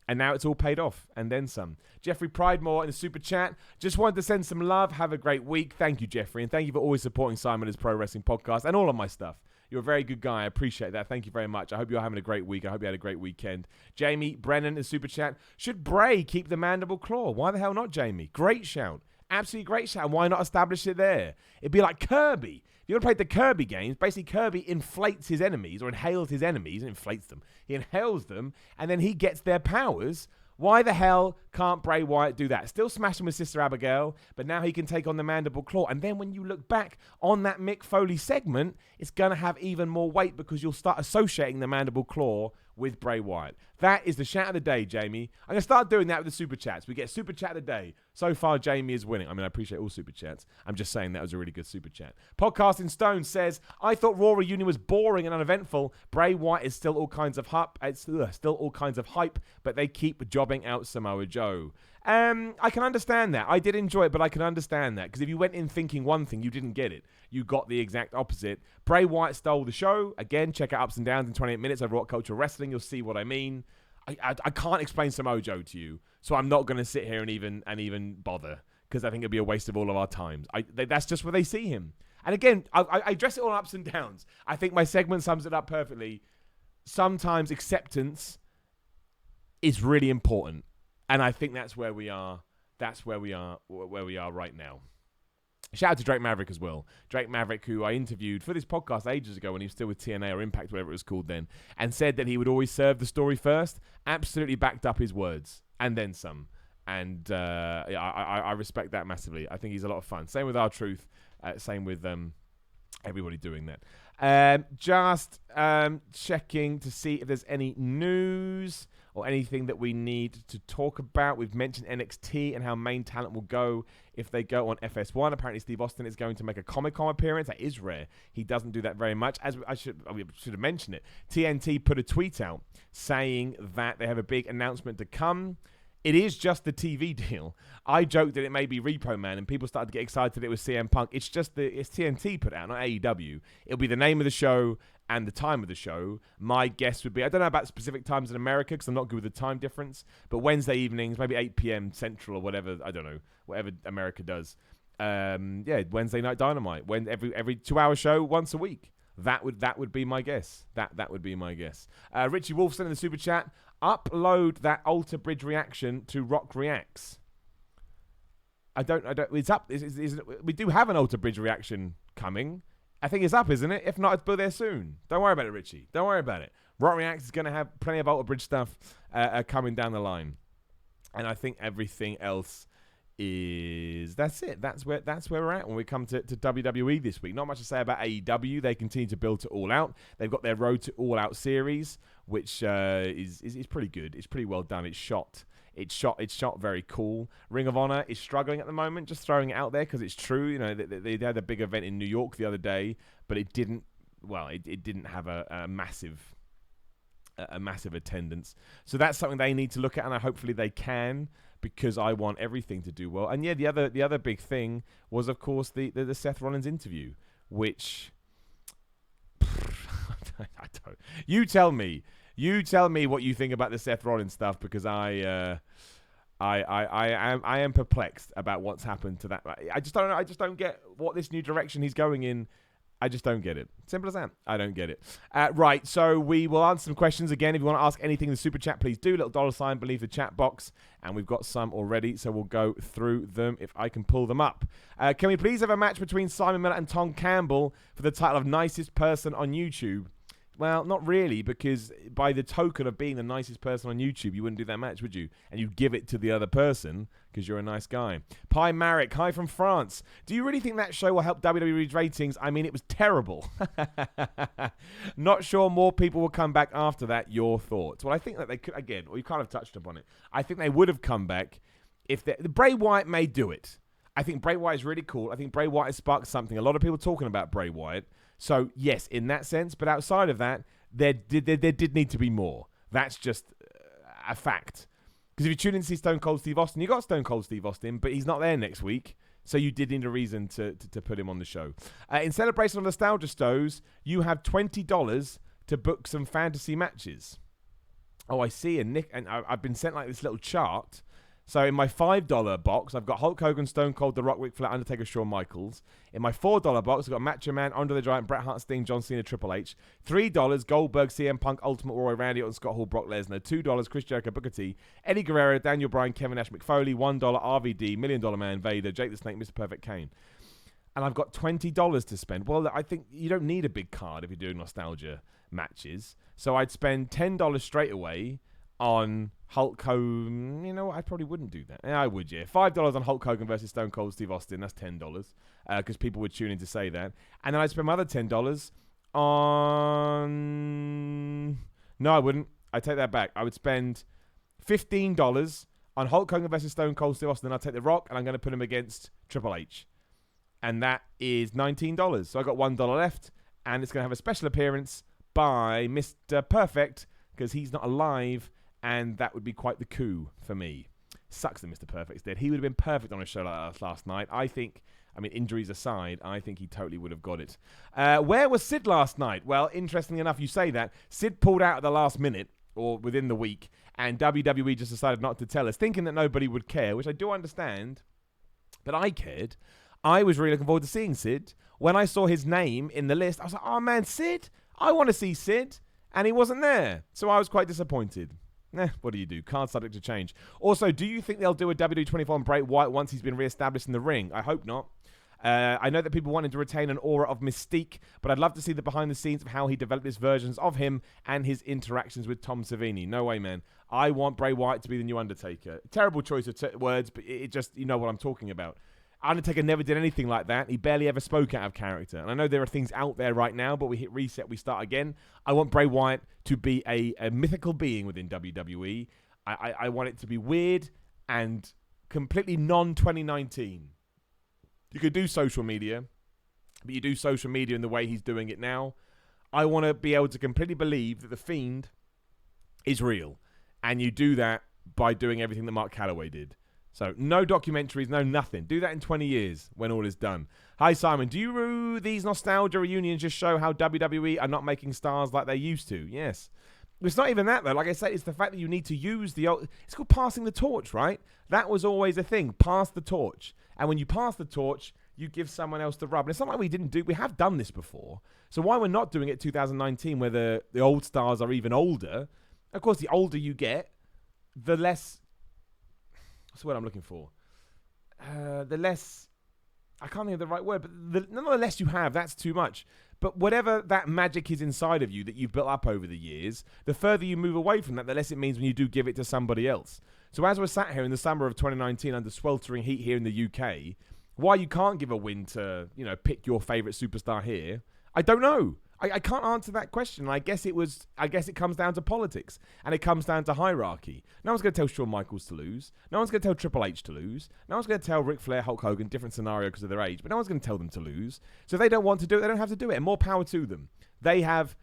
And now it's all paid off, and then some. Jeffrey Pridemore in the super chat. Just wanted to send some love. Have a great week. Thank you, Jeffrey. And thank you for always supporting Simon as Pro Wrestling Podcast and all of my stuff. You're a very good guy. I appreciate that. Thank you very much. I hope you're having a great week. I hope you had a great weekend. Jamie Brennan in the super chat. Should Bray keep the mandible claw? Why the hell not, Jamie? Great shout. Absolutely great shout. Why not establish it there? It'd be like Kirby. If you ever played the Kirby games, basically Kirby inflates his enemies or inhales his enemies. Inflates them. He inhales them, and then he gets their powers. Why the hell can't Bray Wyatt do that? Still smashing with Sister Abigail, but now he can take on the mandible claw. And then when you look back on that Mick Foley segment, it's going to have even more weight because you'll start associating the mandible claw with Bray Wyatt. That is the shout of the day, Jamie. I'm going to start doing that with the super chats. We get super chat of the day. So far, Jamie is winning. I mean, I appreciate all super chats. I'm just saying that was a really good super chat. Podcasting Stone says, I thought Raw reunion was boring and uneventful. Bray Wyatt is still all kinds of hype. But they keep jobbing out Samoa Joe. I can understand that. I did enjoy it, but I can understand that. Because if you went in thinking one thing, you didn't get it. You got the exact opposite. Bray Wyatt stole the show. Again, check out Ups and Downs in 28 minutes over What Culture Wrestling. You'll see what I mean. I can't explain Samoa Joe to you, so I'm not going to sit here and even bother, because I think it'd be a waste of all of our times. That's just where they see him. And again, I address it all ups and downs. I think my segment sums it up perfectly. Sometimes acceptance is really important. And I think that's where we are. That's where we are right now. Shout out to Drake Maverick as well. Drake Maverick, who I interviewed for this podcast ages ago when he was still with TNA or Impact, whatever it was called then, and said that he would always serve the story first. Absolutely backed up his words, and then some. And I respect that massively. I think he's a lot of fun. Same with R-Truth. Same with everybody doing that. Just checking to see if there's any news or anything that we need to talk about. We've mentioned NXT and how main talent will go if they go on FS1. Apparently, Steve Austin is going to make a Comic-Con appearance. That is rare. He doesn't do that very much. As we should have mentioned it. TNT put a tweet out saying that they have a big announcement to come. It is just the TV deal. I joked that it may be Repo Man, and people started to get excited that it was CM Punk. It's TNT put out, not AEW. It'll be the name of the show and the time of the show. My guess would be, I don't know about specific times in America because I'm not good with the time difference, but Wednesday evenings, maybe 8 p.m. Central or whatever, I don't know, whatever America does. Wednesday Night Dynamite, every 2-hour show once a week. That would be my guess. That would be my guess. Richie Wolfson in the super chat, upload that Alter Bridge reaction to Rock Reacts. I don't. It's up. We do have an Alter Bridge reaction coming. I think it's up, isn't it? If not, it's there soon. Don't worry about it, Richie. Don't worry about it. Rock Reacts is going to have plenty of Alter Bridge stuff coming down the line, and I think everything else that's it. That's where we're at when we come to WWE this week. Not much to say about AEW. They continue to build to All Out. They've got their Road to All Out series, which is pretty good. It's pretty well done. It's shot very cool. Ring of Honor is struggling at the moment. Just throwing it out there because it's true. You know, they had a big event in New York the other day, but it didn't. Well, it didn't have a massive attendance. So that's something they need to look at, and hopefully they can, because I want everything to do well. And yeah, the other big thing was, of course, the Seth Rollins interview, which I don't. You tell me what you think about the Seth Rollins stuff, because I am perplexed about what's happened to that. I just don't know. I just don't get what this new direction he's going in. I just don't get it. Simple as that. I don't get it. Right, so we will answer some questions again. If you want to ask anything in the super chat, please do. Little $sign beneath the chat box. And we've got some already, so we'll go through them if I can pull them up. Can we please have a match between Simon Miller and Tom Campbell for the title of nicest person on YouTube? Well, not really, because by the token of being the nicest person on YouTube, you wouldn't do that match, would you? And you'd give it to the other person because you're a nice guy. Pi Marek, hi from France. Do you really think that show will help WWE's ratings? I mean, it was terrible. Not sure more people will come back after that. Your thoughts? Well, I think that they could, again, we kind of touched upon it. I think they would have come back if Bray Wyatt may do it. I think Bray Wyatt is really cool. I think Bray Wyatt has sparked something. A lot of people talking about Bray Wyatt. So, yes, in that sense. But outside of that, there did need to be more. That's just a fact. Because if you tune in to see Stone Cold Steve Austin, you got Stone Cold Steve Austin, but he's not there next week. So you did need a reason to put him on the show. In celebration of Nostalgia Stows, you have $20 to book some fantasy matches. Oh, I see. And Nick, and I've been sent like this little chart. So in my $5 box, I've got Hulk Hogan, Stone Cold, The Rock, Ric Flair, Undertaker, Shawn Michaels. In my $4 box, I've got Macho Man, Andre the Giant, Bret Hart, Sting, John Cena, Triple H. $3, Goldberg, CM Punk, Ultimate Warrior, Randy Orton, Scott Hall, Brock Lesnar. $2, Chris Jericho, Booker T, Eddie Guerrero, Daniel Bryan, Kevin Nash, Mick Foley. $1, RVD, $1 Million Man, Vader, Jake the Snake, Mr. Perfect, Kane. And I've got $20 to spend. Well, I think you don't need a big card if you're doing nostalgia matches. So I'd spend $10 straight away on Hulk Hogan. You know what? I probably wouldn't do that. Yeah, I would, yeah. $5 on Hulk Hogan versus Stone Cold Steve Austin. That's $10. Because people would tune in to say that. And then I'd spend my other $10 on... No, I wouldn't. I take that back. I would spend $15 on Hulk Hogan versus Stone Cold Steve Austin. I'll take The Rock, and I'm going to put him against Triple H. And that is $19. So I got $1 left, and it's going to have a special appearance by Mr. Perfect, because he's not alive, and that would be quite the coup for me. Sucks that Mr. Perfect's dead. He would have been perfect on a show like that last night. I think, injuries aside, I think he totally would have got it. Where was Sid last night? Well, interestingly enough, you say that. Sid pulled out at the last minute, or within the week, and WWE just decided not to tell us, thinking that nobody would care, which I do understand, but I cared. I was really looking forward to seeing Sid. When I saw his name in the list, I was like, oh man, Sid? I want to see Sid. And he wasn't there. So I was quite disappointed. What do you do? Card subject to change. Also, do you think they'll do a WWE 24 on Bray Wyatt once he's been re-established in the ring? I hope not. I know that people wanted to retain an aura of mystique, but I'd love to see the behind the scenes of how he developed his versions of him and his interactions with Tom Savini. No way, man. I want Bray Wyatt to be the new Undertaker. Terrible choice of words, but it just, you know what I'm talking about. Undertaker never did anything like that. He barely ever spoke out of character. And I know there are things out there right now, but we hit reset, we start again. I want Bray Wyatt to be a mythical being within WWE. I want it to be weird and completely non-2019. You could do social media, but you do social media in the way he's doing it now. I want to be able to completely believe that The Fiend is real. And you do that by doing everything that Mark Calloway did. So, no documentaries, no nothing. Do that in 20 years when all is done. Hi, Simon. Do these nostalgia reunions just show how WWE are not making stars like they used to? Yes. It's not even that, though. Like I said, it's the fact that you need to use the old... It's called passing the torch, right? That was always a thing. Pass the torch. And when you pass the torch, you give someone else the rub. And it's not like we didn't do... We have done this before. So why we're not doing it 2019 where the old stars are even older? Of course, the older you get, the less... What's the word I'm looking for? The less... I can't think of the right word, but none of the less you have, that's too much. But whatever that magic is inside of you that you've built up over the years, the further you move away from that, the less it means when you do give it to somebody else. So as we're sat here in the summer of 2019 under sweltering heat here in the UK, why you can't give a win to, pick your favourite superstar here, I don't know. I can't answer that question. I guess it comes down to politics, and it comes down to hierarchy. No one's going to tell Shawn Michaels to lose. No one's going to tell Triple H to lose. No one's going to tell Ric Flair, Hulk Hogan, different scenario because of their age, but no one's going to tell them to lose. So if they don't want to do it, they don't have to do it, and more power to them. They have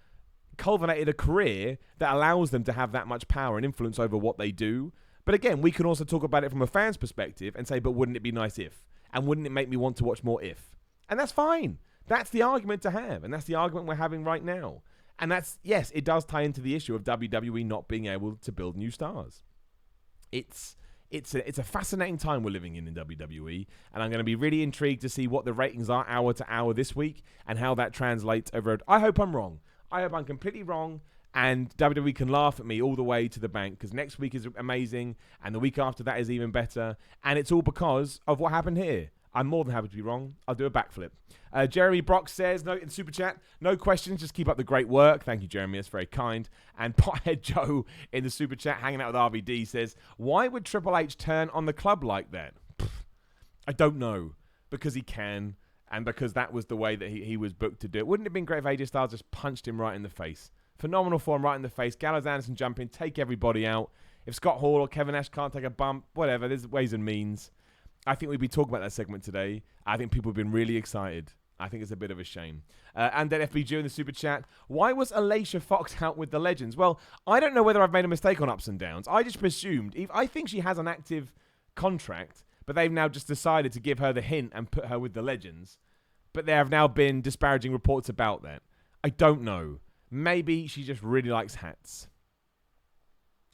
cultivated a career that allows them to have that much power and influence over what they do. But again, we can also talk about it from a fan's perspective and say, but wouldn't it be nice if? And wouldn't it make me want to watch more if? And that's fine. That's the argument to have, and that's the argument we're having right now. And that's, yes, it does tie into the issue of WWE not being able to build new stars. It's a fascinating time we're living in WWE, and I'm going to be really intrigued to see what the ratings are hour to hour this week and how that translates over. I hope I'm wrong. I hope I'm completely wrong, and WWE can laugh at me all the way to the bank, because next week is amazing, and the week after that is even better, and it's all because of what happened here. I'm more than happy to be wrong. I'll do a backflip. Jeremy Brock says, no, in Super Chat, no questions, just keep up the great work. Thank you, Jeremy. That's very kind. And Pothead Joe in the Super Chat, hanging out with RVD, says, why would Triple H turn on the club like that? I don't know. Because he can, and because that was the way that he was booked to do it. Wouldn't it have been great if AJ Styles just punched him right in the face? Phenomenal form right in the face. Gallows Anderson jump in, take everybody out. If Scott Hall or Kevin Nash can't take a bump, whatever, there's ways and means. I think we'd be talking about that segment today. I think people have been really excited. I think it's a bit of a shame. And then FBG in the Super Chat. Why was Alicia Fox out with the Legends? Well, I don't know whether I've made a mistake on Ups and Downs. I just presumed. I think she has an active contract, but they've now just decided to give her the hint and put her with the Legends. But there have now been disparaging reports about that. I don't know. Maybe she just really likes hats.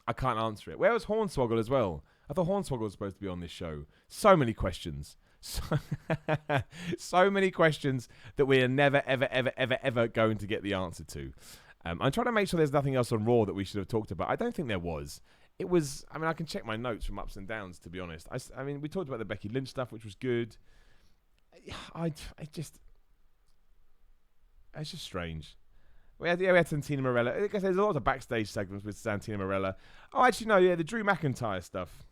I can't answer it. Where was Hornswoggle as well? I thought Hornswoggle was supposed to be on this show. So many questions. So many questions that we are never, ever, ever, ever, ever going to get the answer to. I'm trying to make sure there's nothing else on Raw that we should have talked about. I don't think there was. It was, I can check my notes from Ups and Downs, to be honest. We talked about the Becky Lynch stuff, which was good. It's just strange. We had Santina Morella. I guess there's a lot of backstage segments with Santina Morella. Oh, actually, no, yeah, the Drew McIntyre stuff.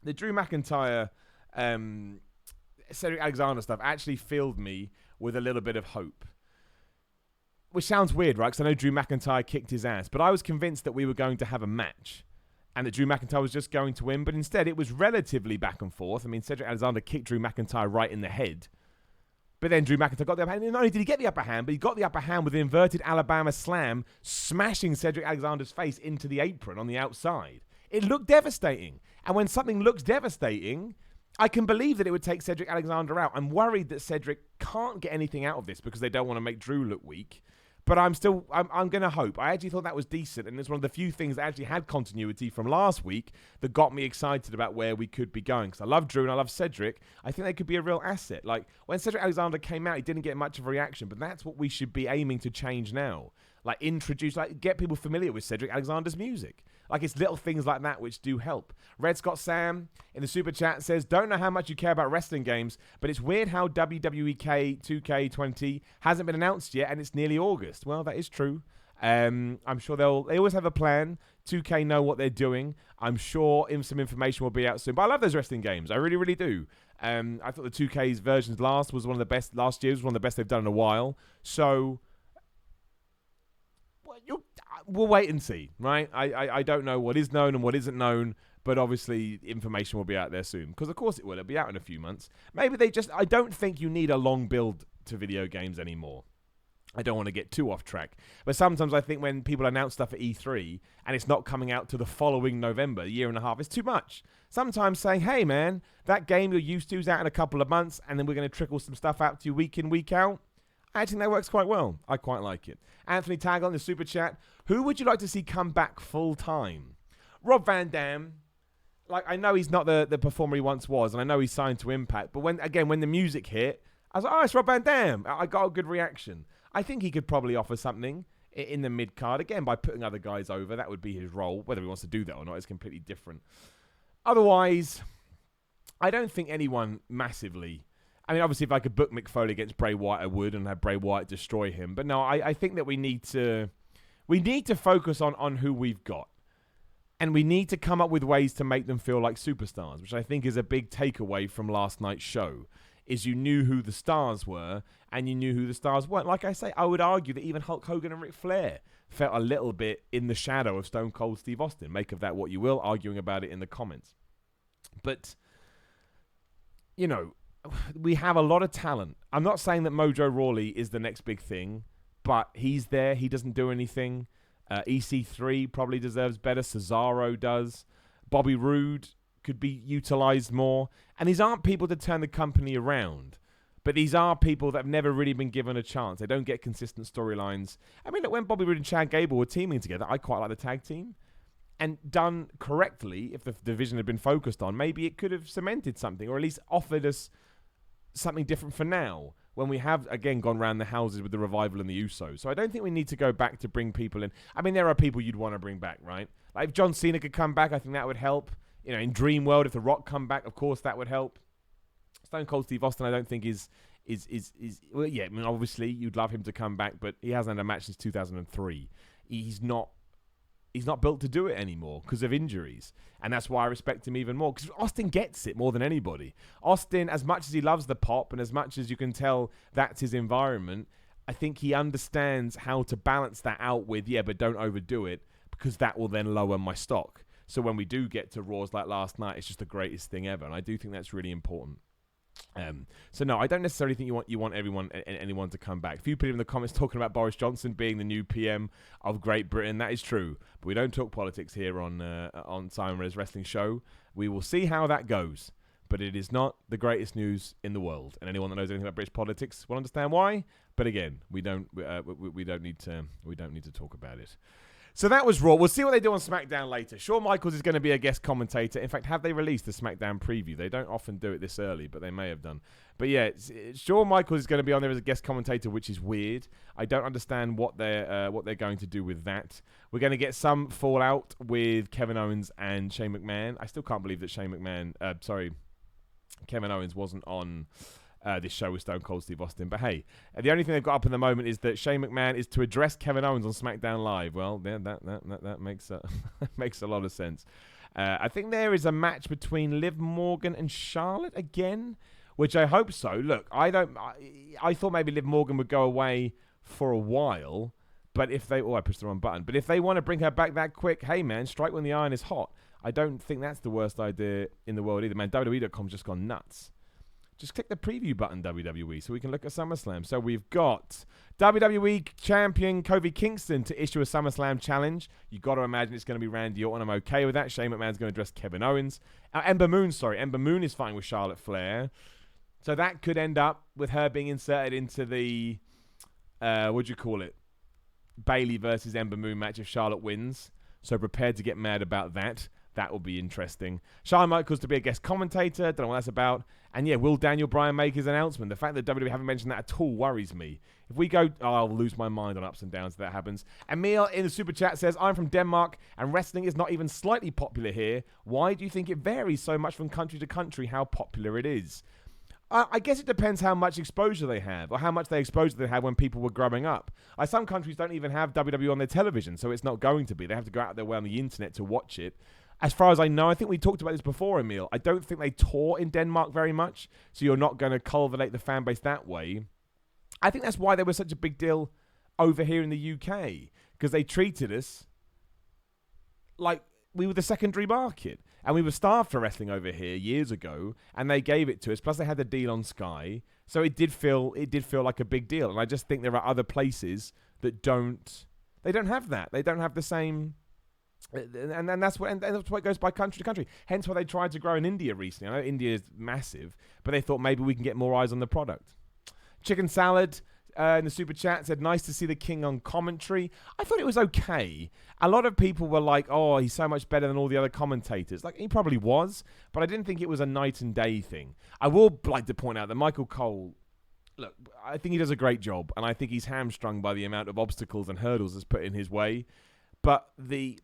The Drew McIntyre, Cedric Alexander stuff actually filled me with a little bit of hope. which sounds weird, right? Because I know Drew McIntyre kicked his ass, but I was convinced that we were going to have a match and that Drew McIntyre was just going to win, but instead it was relatively back and forth. I mean, Cedric Alexander kicked Drew McIntyre right in the head, but then Drew McIntyre got the upper hand. And not only did he get the upper hand, but he got the upper hand with an inverted Alabama slam, smashing Cedric Alexander's face into the apron on the outside. It looked devastating. And when something looks devastating, I can believe that it would take Cedric Alexander out. I'm worried that Cedric can't get anything out of this because they don't want to make Drew look weak. But I'm going to hope. I actually thought that was decent, and it's one of the few things that actually had continuity from last week that got me excited about where we could be going. Because I love Drew and I love Cedric. I think they could be a real asset. Like, when Cedric Alexander came out, he didn't get much of a reaction, but that's what we should be aiming to change now. Like, get people familiar with Cedric Alexander's music. Like, it's little things like that which do help. Red Scott Sam in the super chat says, don't know how much you care about wrestling games, but it's weird how WWE 2K20 hasn't been announced yet, and it's nearly August. Well, that is true. I'm sure they always have a plan. 2K know what they're doing. I'm sure some information will be out soon. But I love those wrestling games. I really, really do. I thought the 2K's versions last year was one of the best they've done in a while. So we'll wait and see, right? I don't know what is known and what isn't known, but obviously information will be out there soon. Because of course it will. It'll be out in a few months. Maybe I don't think you need a long build to video games anymore. I don't want to get too off track. But sometimes I think when people announce stuff at E3 and it's not coming out to the following November, a year and a half, it's too much. Sometimes saying, hey man, that game you're used to is out in a couple of months and then we're going to trickle some stuff out to you week in, week out. I think that works quite well. I quite like it. Anthony Tag on the super chat. Who would you like to see come back full time? Rob Van Dam. Like, I know he's not the performer he once was, and I know he's signed to Impact. But when the music hit, I was like, oh, it's Rob Van Dam. I got a good reaction. I think he could probably offer something in the mid card again by putting other guys over. That would be his role. Whether he wants to do that or not is completely different. Otherwise, I don't think anyone massively. I mean, obviously, if I could book Mick Foley against Bray Wyatt, I would, and have Bray Wyatt destroy him. But no, I think that we need to focus on who we've got. And we need to come up with ways to make them feel like superstars, which I think is a big takeaway from last night's show, is you knew who the stars were, and you knew who the stars weren't. Like I say, I would argue that even Hulk Hogan and Ric Flair felt a little bit in the shadow of Stone Cold Steve Austin. Make of that what you will, arguing about it in the comments. But, you know, we have a lot of talent. I'm not saying that Mojo Rawley is the next big thing, but he's there. He doesn't do anything. EC3 probably deserves better. Cesaro does. Bobby Roode could be utilized more. And these aren't people to turn the company around, but these are people that have never really been given a chance. They don't get consistent storylines. I mean, look, when Bobby Roode and Chad Gable were teaming together, I quite like the tag team. And done correctly, if the division had been focused on, maybe it could have cemented something, or at least offered us something different for now, when we have, again, gone round the houses with the Revival and the Usos. So I don't think we need to go back to bring people in. I mean, there are people you'd want to bring back, right? Like, if John Cena could come back, I think that would help. You know, in Dream World, if The Rock come back, of course, that would help. Stone Cold Steve Austin, I don't think is well, yeah, I mean, obviously, you'd love him to come back, but he hasn't had a match since 2003. He's not built to do it anymore because of injuries. And that's why I respect him even more, because Austin gets it more than anybody. Austin, as much as he loves the pop and as much as you can tell that's his environment, I think he understands how to balance that out with, yeah, but don't overdo it, because that will then lower my stock. So when we do get to Raws like last night, it's just the greatest thing ever. And I do think that's really important. So no, I don't necessarily think you want anyone to come back. A few people in the comments talking about Boris Johnson being the new PM of Great Britain. That is true, but we don't talk politics here on Simon Ray's Wrestling Show. We will see how that goes, but it is not the greatest news in the world. And anyone that knows anything about British politics will understand why. But again, we don't need to talk about it. So that was Raw. We'll see what they do on SmackDown later. Shawn Michaels is going to be a guest commentator. In fact, have they released the SmackDown preview? They don't often do it this early, but they may have done. But yeah, Shawn Michaels is going to be on there as a guest commentator, which is weird. I don't understand what they're going to do with that. We're going to get some fallout with Kevin Owens and Shane McMahon. I still can't believe that Kevin Owens wasn't on this show with Stone Cold Steve Austin. But hey, the only thing they've got up in the moment is that Shane McMahon is to address Kevin Owens on SmackDown Live. Well, that makes makes a lot of sense. I think there is a match between Liv Morgan and Charlotte again, which I hope so. Look, I thought maybe Liv Morgan would go away for a while. But if they... Oh, I pushed the wrong button. But if they want to bring her back that quick, hey, man, strike when the iron is hot. I don't think that's the worst idea in the world either. Man, WWE.com's just gone nuts. Just click the preview button, WWE, so we can look at SummerSlam. So we've got WWE champion Kofi Kingston to issue a SummerSlam challenge. You got to imagine it's going to be Randy Orton. I'm okay with that. Shane McMahon's going to address Kevin Owens. Ember Moon is fighting with Charlotte Flair. So that could end up with her being inserted into the, what do you call it? Bayley versus Ember Moon match if Charlotte wins. So prepared to get mad about that. That will be interesting. Shawn Michaels to be a guest commentator. Don't know what that's about. And yeah, will Daniel Bryan make his announcement? The fact that WWE haven't mentioned that at all worries me. If we go, I'll lose my mind on ups and downs if that happens. Emil in the super chat says, I'm from Denmark and wrestling is not even slightly popular here. Why do you think it varies so much from country to country how popular it is? I guess it depends how much exposure they have or how much exposure they had when people were growing up. Some countries don't even have WWE on their television, so it's not going to be. They have to go out their way on the internet to watch it. As far as I know, I think we talked about this before, Emil. I don't think they tour in Denmark very much, so you're not going to cultivate the fan base that way. I think that's why they were such a big deal over here in the UK, because they treated us like we were the secondary market. And we were starved for wrestling over here years ago, and they gave it to us. Plus, they had the deal on Sky, so it did feel like a big deal. And I just think there are other places that don't have that. They don't have the same, and that's what it goes by country to country. Hence why they tried to grow in India recently. I know India is massive, but they thought maybe we can get more eyes on the product. Chicken Salad in the super chat said, nice to see the King on commentary. I thought it was okay. A lot of people were like, oh, he's so much better than all the other commentators. Like, he probably was, but I didn't think it was a night and day thing. I will like to point out that Michael Cole, look, I think he does a great job, and I think he's hamstrung by the amount of obstacles and hurdles that's put in his way. But the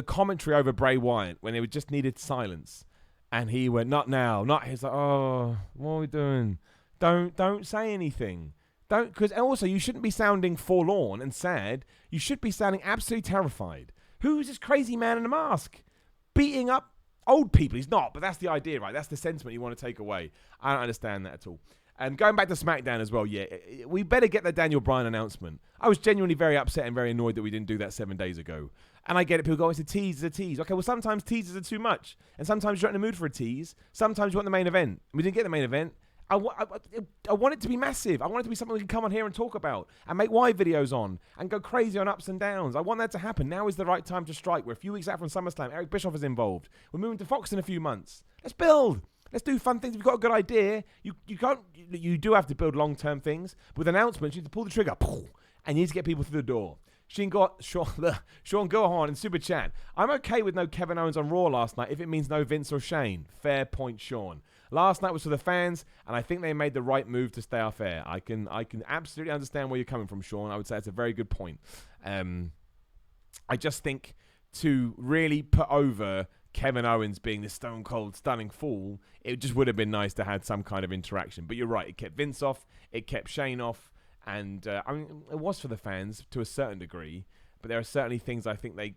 commentary over Bray Wyatt, when it just needed silence, and he went, not now, not, he's like, oh, what are we doing? Don't say anything. Because also you shouldn't be sounding forlorn and sad. You should be sounding absolutely terrified. Who's this crazy man in a mask beating up old people? He's not, but that's the idea, right? That's the sentiment you want to take away. I don't understand that at all. And going back to SmackDown as well, yeah, we better get the Daniel Bryan announcement. I was genuinely very upset and very annoyed that we didn't do that 7 days ago. And I get it. People go, oh, it's a tease, it's a tease. Okay, well, sometimes teases are too much. And sometimes you're not in the mood for a tease. Sometimes you want the main event. We didn't get the main event. I want it to be massive. I want it to be something we can come on here and talk about and make wide videos on and go crazy on ups and downs. I want that to happen. Now is the right time to strike. We're a few weeks out from SummerSlam. Eric Bischoff is involved. We're moving to Fox in a few months. Let's build. Let's do fun things. If you've got a good idea, you do have to build long-term things. With announcements, you need to pull the trigger and you need to get people through the door. Sean Gohan in Super Chat. I'm okay with no Kevin Owens on Raw last night if it means no Vince or Shane. Fair point, Sean. Last night was for the fans, and I think they made the right move to stay off air. I can absolutely understand where you're coming from, Sean. I would say it's a very good point. I just think to really put over Kevin Owens being the stone cold stunning fool, it just would have been nice to have some kind of interaction. But you're right, it kept Vince off, it kept Shane off, and I mean, it was for the fans to a certain degree, but there are certainly things I think they...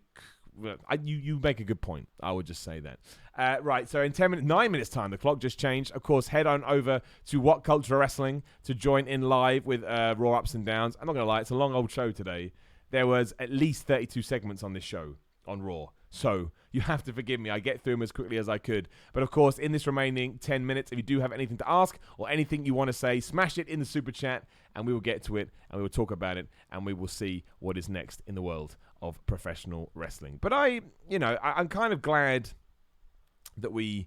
You make a good point. I would just say that. Right, so in 9 minutes time, the clock just changed. Of course, head on over to What Culture Wrestling to join in live with Raw Ups and Downs. I'm not going to lie, it's a long old show today. There was at least 32 segments on this show on Raw. So you have to forgive me. I get through them as quickly as I could. But of course, in this remaining 10 minutes, if you do have anything to ask or anything you want to say, smash it in the super chat and we will get to it and we will talk about it and we will see what is next in the world of professional wrestling. But I'm kind of glad that we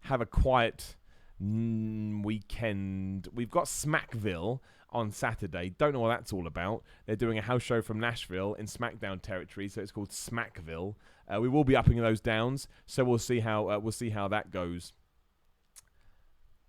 have a quiet weekend. We've got Smackville on Saturday. Don't know what that's all about. They're doing a house show from Nashville in SmackDown territory, so it's called Smackville. We will be upping those downs, so we'll see how that goes.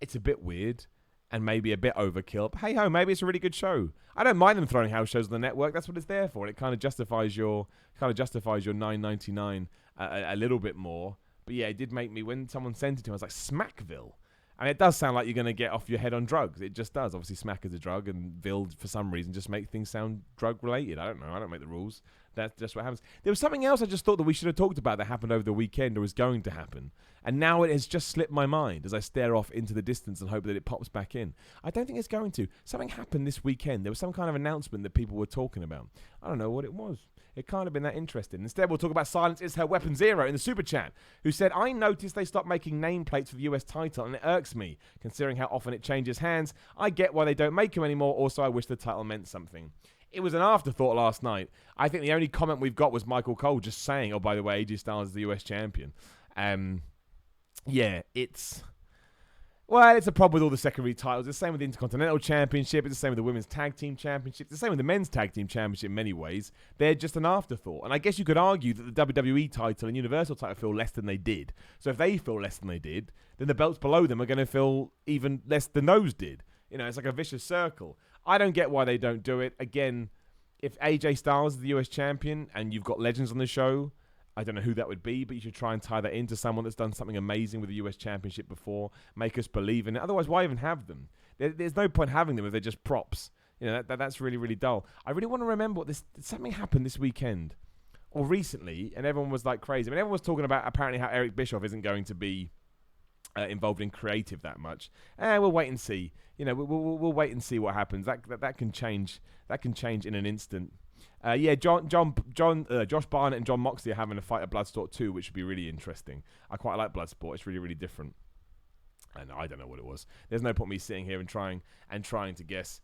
It's a bit weird and maybe a bit overkill, but hey ho, maybe it's a really good show. I don't mind them throwing house shows on the network. That's what it's there for. And it kind of justifies your $9.99 a little bit more. But yeah, it did make me, when someone sent it to me, I was like, Smackville. And it does sound like you're going to get off your head on drugs. It just does. Obviously, smack is a drug, and Ville, for some reason, just make things sound drug-related. I don't know. I don't make the rules. That's just what happens. There was something else I just thought that we should have talked about that happened over the weekend or was going to happen. And now it has just slipped my mind as I stare off into the distance and hope that it pops back in. I don't think it's going to. Something happened this weekend. There was some kind of announcement that people were talking about. I don't know what it was. It can't have been that interesting. Instead, we'll talk about Silence is Her Weapon Zero in the Super Chat, who said, I noticed they stopped making nameplates for the US title, and it irks me, considering how often it changes hands. I get why they don't make them anymore. Also, I wish the title meant something. It was an afterthought last night. I think the only comment we've got was Michael Cole just saying, oh, by the way, AJ Styles is the US champion. Yeah, it's a problem with all the secondary titles. It's the same with the Intercontinental Championship. It's the same with the Women's Tag Team Championship. It's the same with the Men's Tag Team Championship in many ways. They're just an afterthought. And I guess you could argue that the WWE title and Universal title feel less than they did. So if they feel less than they did, then the belts below them are going to feel even less than those did. You know, it's like a vicious circle. I don't get why they don't do it. Again, if AJ Styles is the US champion and you've got legends on the show, I don't know who that would be, but you should try and tie that into someone that's done something amazing with the US Championship before. Make us believe in it. Otherwise, why even have them? There's no point having them if they're just props. You know, that's really, really dull. I really want to remember what something happened this weekend or recently, and everyone was like crazy. I mean, everyone was talking about apparently how Eric Bischoff isn't going to be involved in creative that much. We'll wait and see. You know, we'll wait and see what happens. That can change. That can change in an instant. Josh Barnett and John Moxley are having a fight at Bloodsport 2, which would be really interesting. I quite like Bloodsport. It's really, really different. And I don't know what it was. There's no point me sitting here and trying to guess.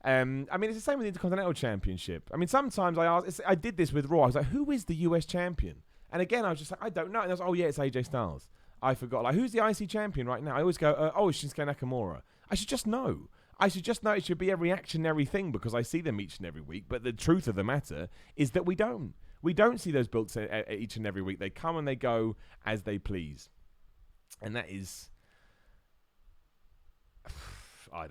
I mean, it's the same with the Intercontinental Championship. I mean, sometimes I did this with Raw. I was like, who is the US champion? And again, I was just like, I don't know. And I was like, oh yeah, it's AJ Styles. I forgot. Like, who's the IC champion right now? I always go, it's Shinsuke Nakamura. I should just know. It should be a reactionary thing because I see them each and every week. But the truth of the matter is that we don't. We don't see those belts each and every week. They come and they go as they please. And that is... I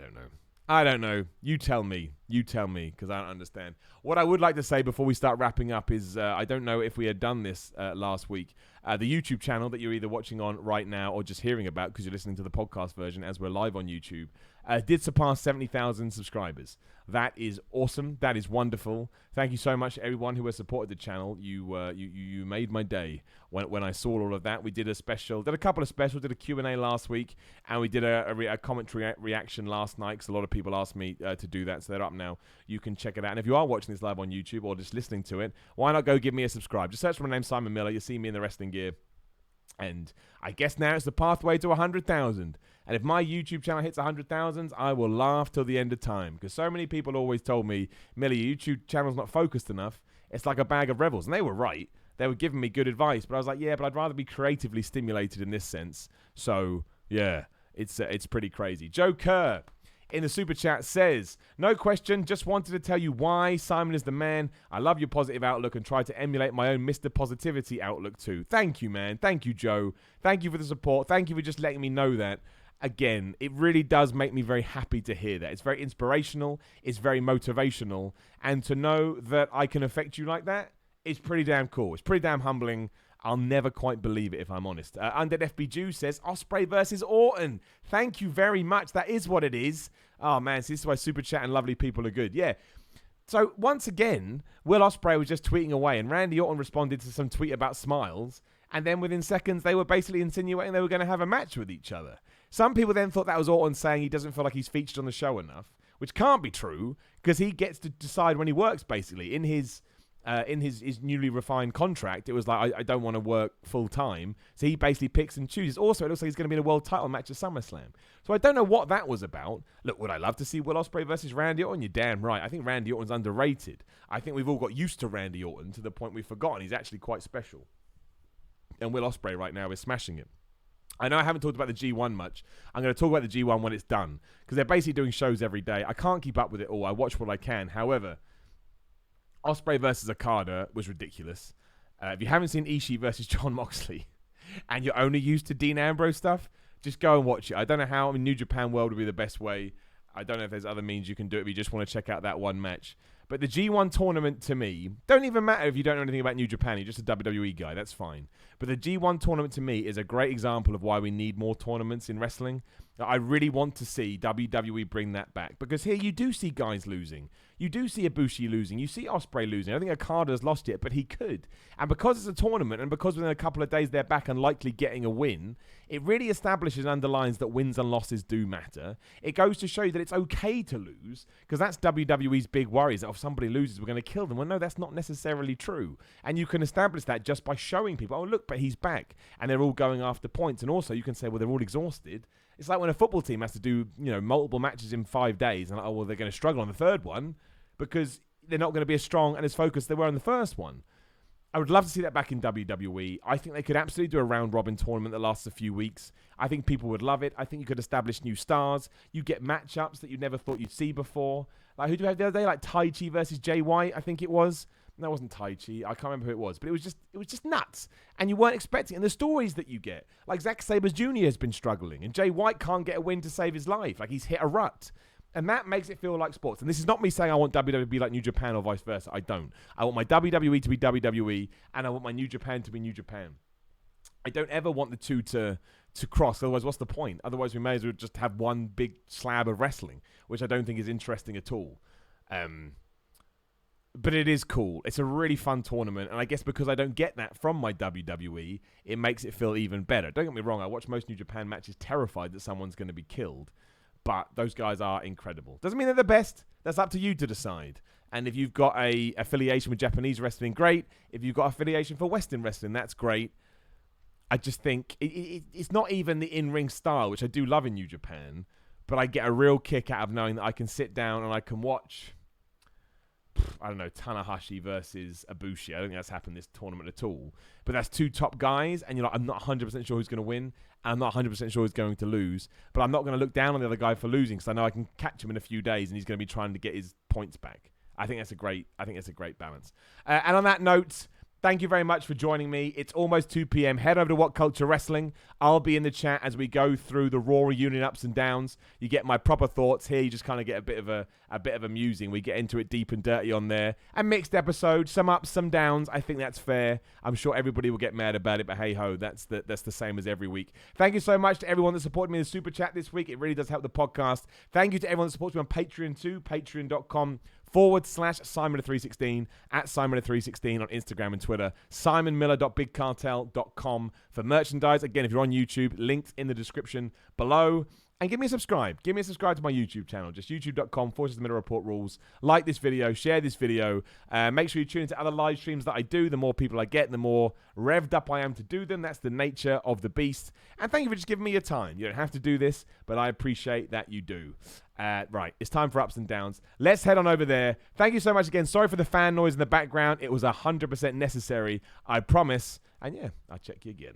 don't know. You tell me, because I don't understand. What I would like to say before we start wrapping up is I don't know if we had done this last week. The YouTube channel that you're either watching on right now or just hearing about because you're listening to the podcast version as we're live on YouTube, did surpass 70,000 subscribers. That is awesome. That is wonderful. Thank you so much to everyone who has supported the channel. You made my day when I saw all of that. We did a couple of specials, did a Q&A last week, and we did a commentary reaction last night because a lot of people asked me to do that, so they're up now. You can check it out. And if you are watching this live on YouTube or just listening to it, why not go give me a subscribe? Just search for my name, Simon Miller. You'll see me in the wrestling gear. And I guess now it's the pathway to 100,000. And if my YouTube channel hits 100,000, I will laugh till the end of time. Because so many people always told me, Millie, your YouTube channel's not focused enough. It's like a bag of rebels. And they were right. They were giving me good advice. But I was like, yeah, but I'd rather be creatively stimulated in this sense. So, yeah, it's pretty crazy. Joe Kerr in the super chat says, no question, just wanted to tell you why Simon is the man. I love your positive outlook and try to emulate my own Mr. Positivity outlook too. Thank you, man. Thank you, Joe. Thank you for the support. Thank you for just letting me know that. Again, it really does make me very happy to hear that. It's very inspirational. It's very motivational. And to know that I can affect you like that is pretty damn cool. It's pretty damn humbling. I'll never quite believe it if I'm honest. Undead FB Jew says, Ospreay versus Orton. Thank you very much. That is what it is. Oh, man, so this is why Super Chat and lovely people are good. Yeah. So, once again, Will Ospreay was just tweeting away, and Randy Orton responded to some tweet about smiles, and then within seconds, they were basically insinuating they were going to have a match with each other. Some people then thought that was Orton saying he doesn't feel like he's featured on the show enough, which can't be true, because he gets to decide when he works, basically. In his newly refined contract, it was like, I don't want to work full time. So he basically picks and chooses. Also, it looks like he's going to be in a world title match at SummerSlam. So I don't know what that was about. Look, would I love to see Will Ospreay versus Randy Orton? You're damn right. I think Randy Orton's underrated. I think we've all got used to Randy Orton to the point we've forgotten he's actually quite special. And Will Ospreay right now is smashing it. I know I haven't talked about the G1 much. I'm going to talk about the G1 when it's done, because they're basically doing shows every day. I can't keep up with it all. I watch what I can. However, Ospreay versus Okada was ridiculous. If you haven't seen Ishii versus John Moxley and you're only used to Dean Ambrose stuff, just go and watch it. I don't know how. I mean, New Japan World would be the best way. I don't know if there's other means you can do it if you just want to check out that one match. But the G1 tournament, to me, don't even matter if you don't know anything about New Japan. You're just a WWE guy. That's fine. But the G1 tournament, to me, is a great example of why we need more tournaments in wrestling. I really want to see WWE bring that back, because here you do see guys losing. You do see Ibushi losing. You see Ospreay losing. I think Okada's lost yet, but he could. And because it's a tournament, and because within a couple of days they're back and likely getting a win, it really establishes and underlines that wins and losses do matter. It goes to show you that it's okay to lose, because that's WWE's big worry, is that if somebody loses, we're going to kill them. Well, no, that's not necessarily true. And you can establish that just by showing people, oh, look, but he's back. And they're all going after points. And also you can say, well, they're all exhausted. It's like when a football team has to do, multiple matches in 5 days, and they're going to struggle on the third one because they're not going to be as strong and as focused as they were on the first one. I would love to see that back in WWE. I think they could absolutely do a round-robin tournament that lasts a few weeks. I think people would love it. I think you could establish new stars. You get matchups that you never thought you'd see before. Like, who do we have the other day? Like Tai Chi versus Jay White, I think it was. No, it wasn't Tai Chi. I can't remember who it was. But it was just nuts. And you weren't expecting it. And the stories that you get. Like Zack Sabre Jr. has been struggling. And Jay White can't get a win to save his life. Like, he's hit a rut. And that makes it feel like sports. And this is not me saying I want WWE to be like New Japan or vice versa. I don't. I want my WWE to be WWE. And I want my New Japan to be New Japan. I don't ever want the two to cross. Otherwise, what's the point? Otherwise, we may as well just have one big slab of wrestling, which I don't think is interesting at all. But it is cool. It's a really fun tournament. And I guess because I don't get that from my WWE, it makes it feel even better. Don't get me wrong. I watch most New Japan matches terrified that someone's going to be killed. But those guys are incredible. Doesn't mean they're the best. That's up to you to decide. And if you've got a affiliation with Japanese wrestling, great. If you've got affiliation for Western wrestling, that's great. I just think it's not even the in-ring style, which I do love in New Japan. But I get a real kick out of knowing that I can sit down and I can watch, I don't know, Tanahashi versus Ibushi. I don't think that's happened this tournament at all. But that's two top guys, and you're like, I'm not 100% sure who's going to win, and I'm not 100% sure who's going to lose. But I'm not going to look down on the other guy for losing, because I know I can catch him in a few days, and he's going to be trying to get his points back. I think that's a great balance. And on that note, thank you very much for joining me. It's almost 2 p.m. Head over to What Culture Wrestling. I'll be in the chat as we go through the Raw reunion ups and downs. You get my proper thoughts here. You just kind of get a bit of a musing. We get into it deep and dirty on there. A mixed episode, some ups, some downs. I think that's fair. I'm sure everybody will get mad about it, but hey ho, that's the same as every week. Thank you so much to everyone that supported me in the super chat this week. It really does help the podcast. Thank you to everyone that supports me on Patreon too. Patreon.com/Simon316 at Simon316 on Instagram and Twitter. SimonMiller.BigCartel.com for merchandise. Again, if you're on YouTube, linked in the description below. And give me a subscribe. Give me a subscribe to my YouTube channel. Just youtube.com/Miller Report Rules. Like this video. Share this video. Make sure you tune into other live streams that I do. The more people I get, the more revved up I am to do them. That's the nature of the beast. And thank you for just giving me your time. You don't have to do this, but I appreciate that you do. Right, it's time for ups and downs. Let's head on over there. Thank you so much again. Sorry for the fan noise in the background. It was 100% necessary, I promise. And yeah, I'll check you again.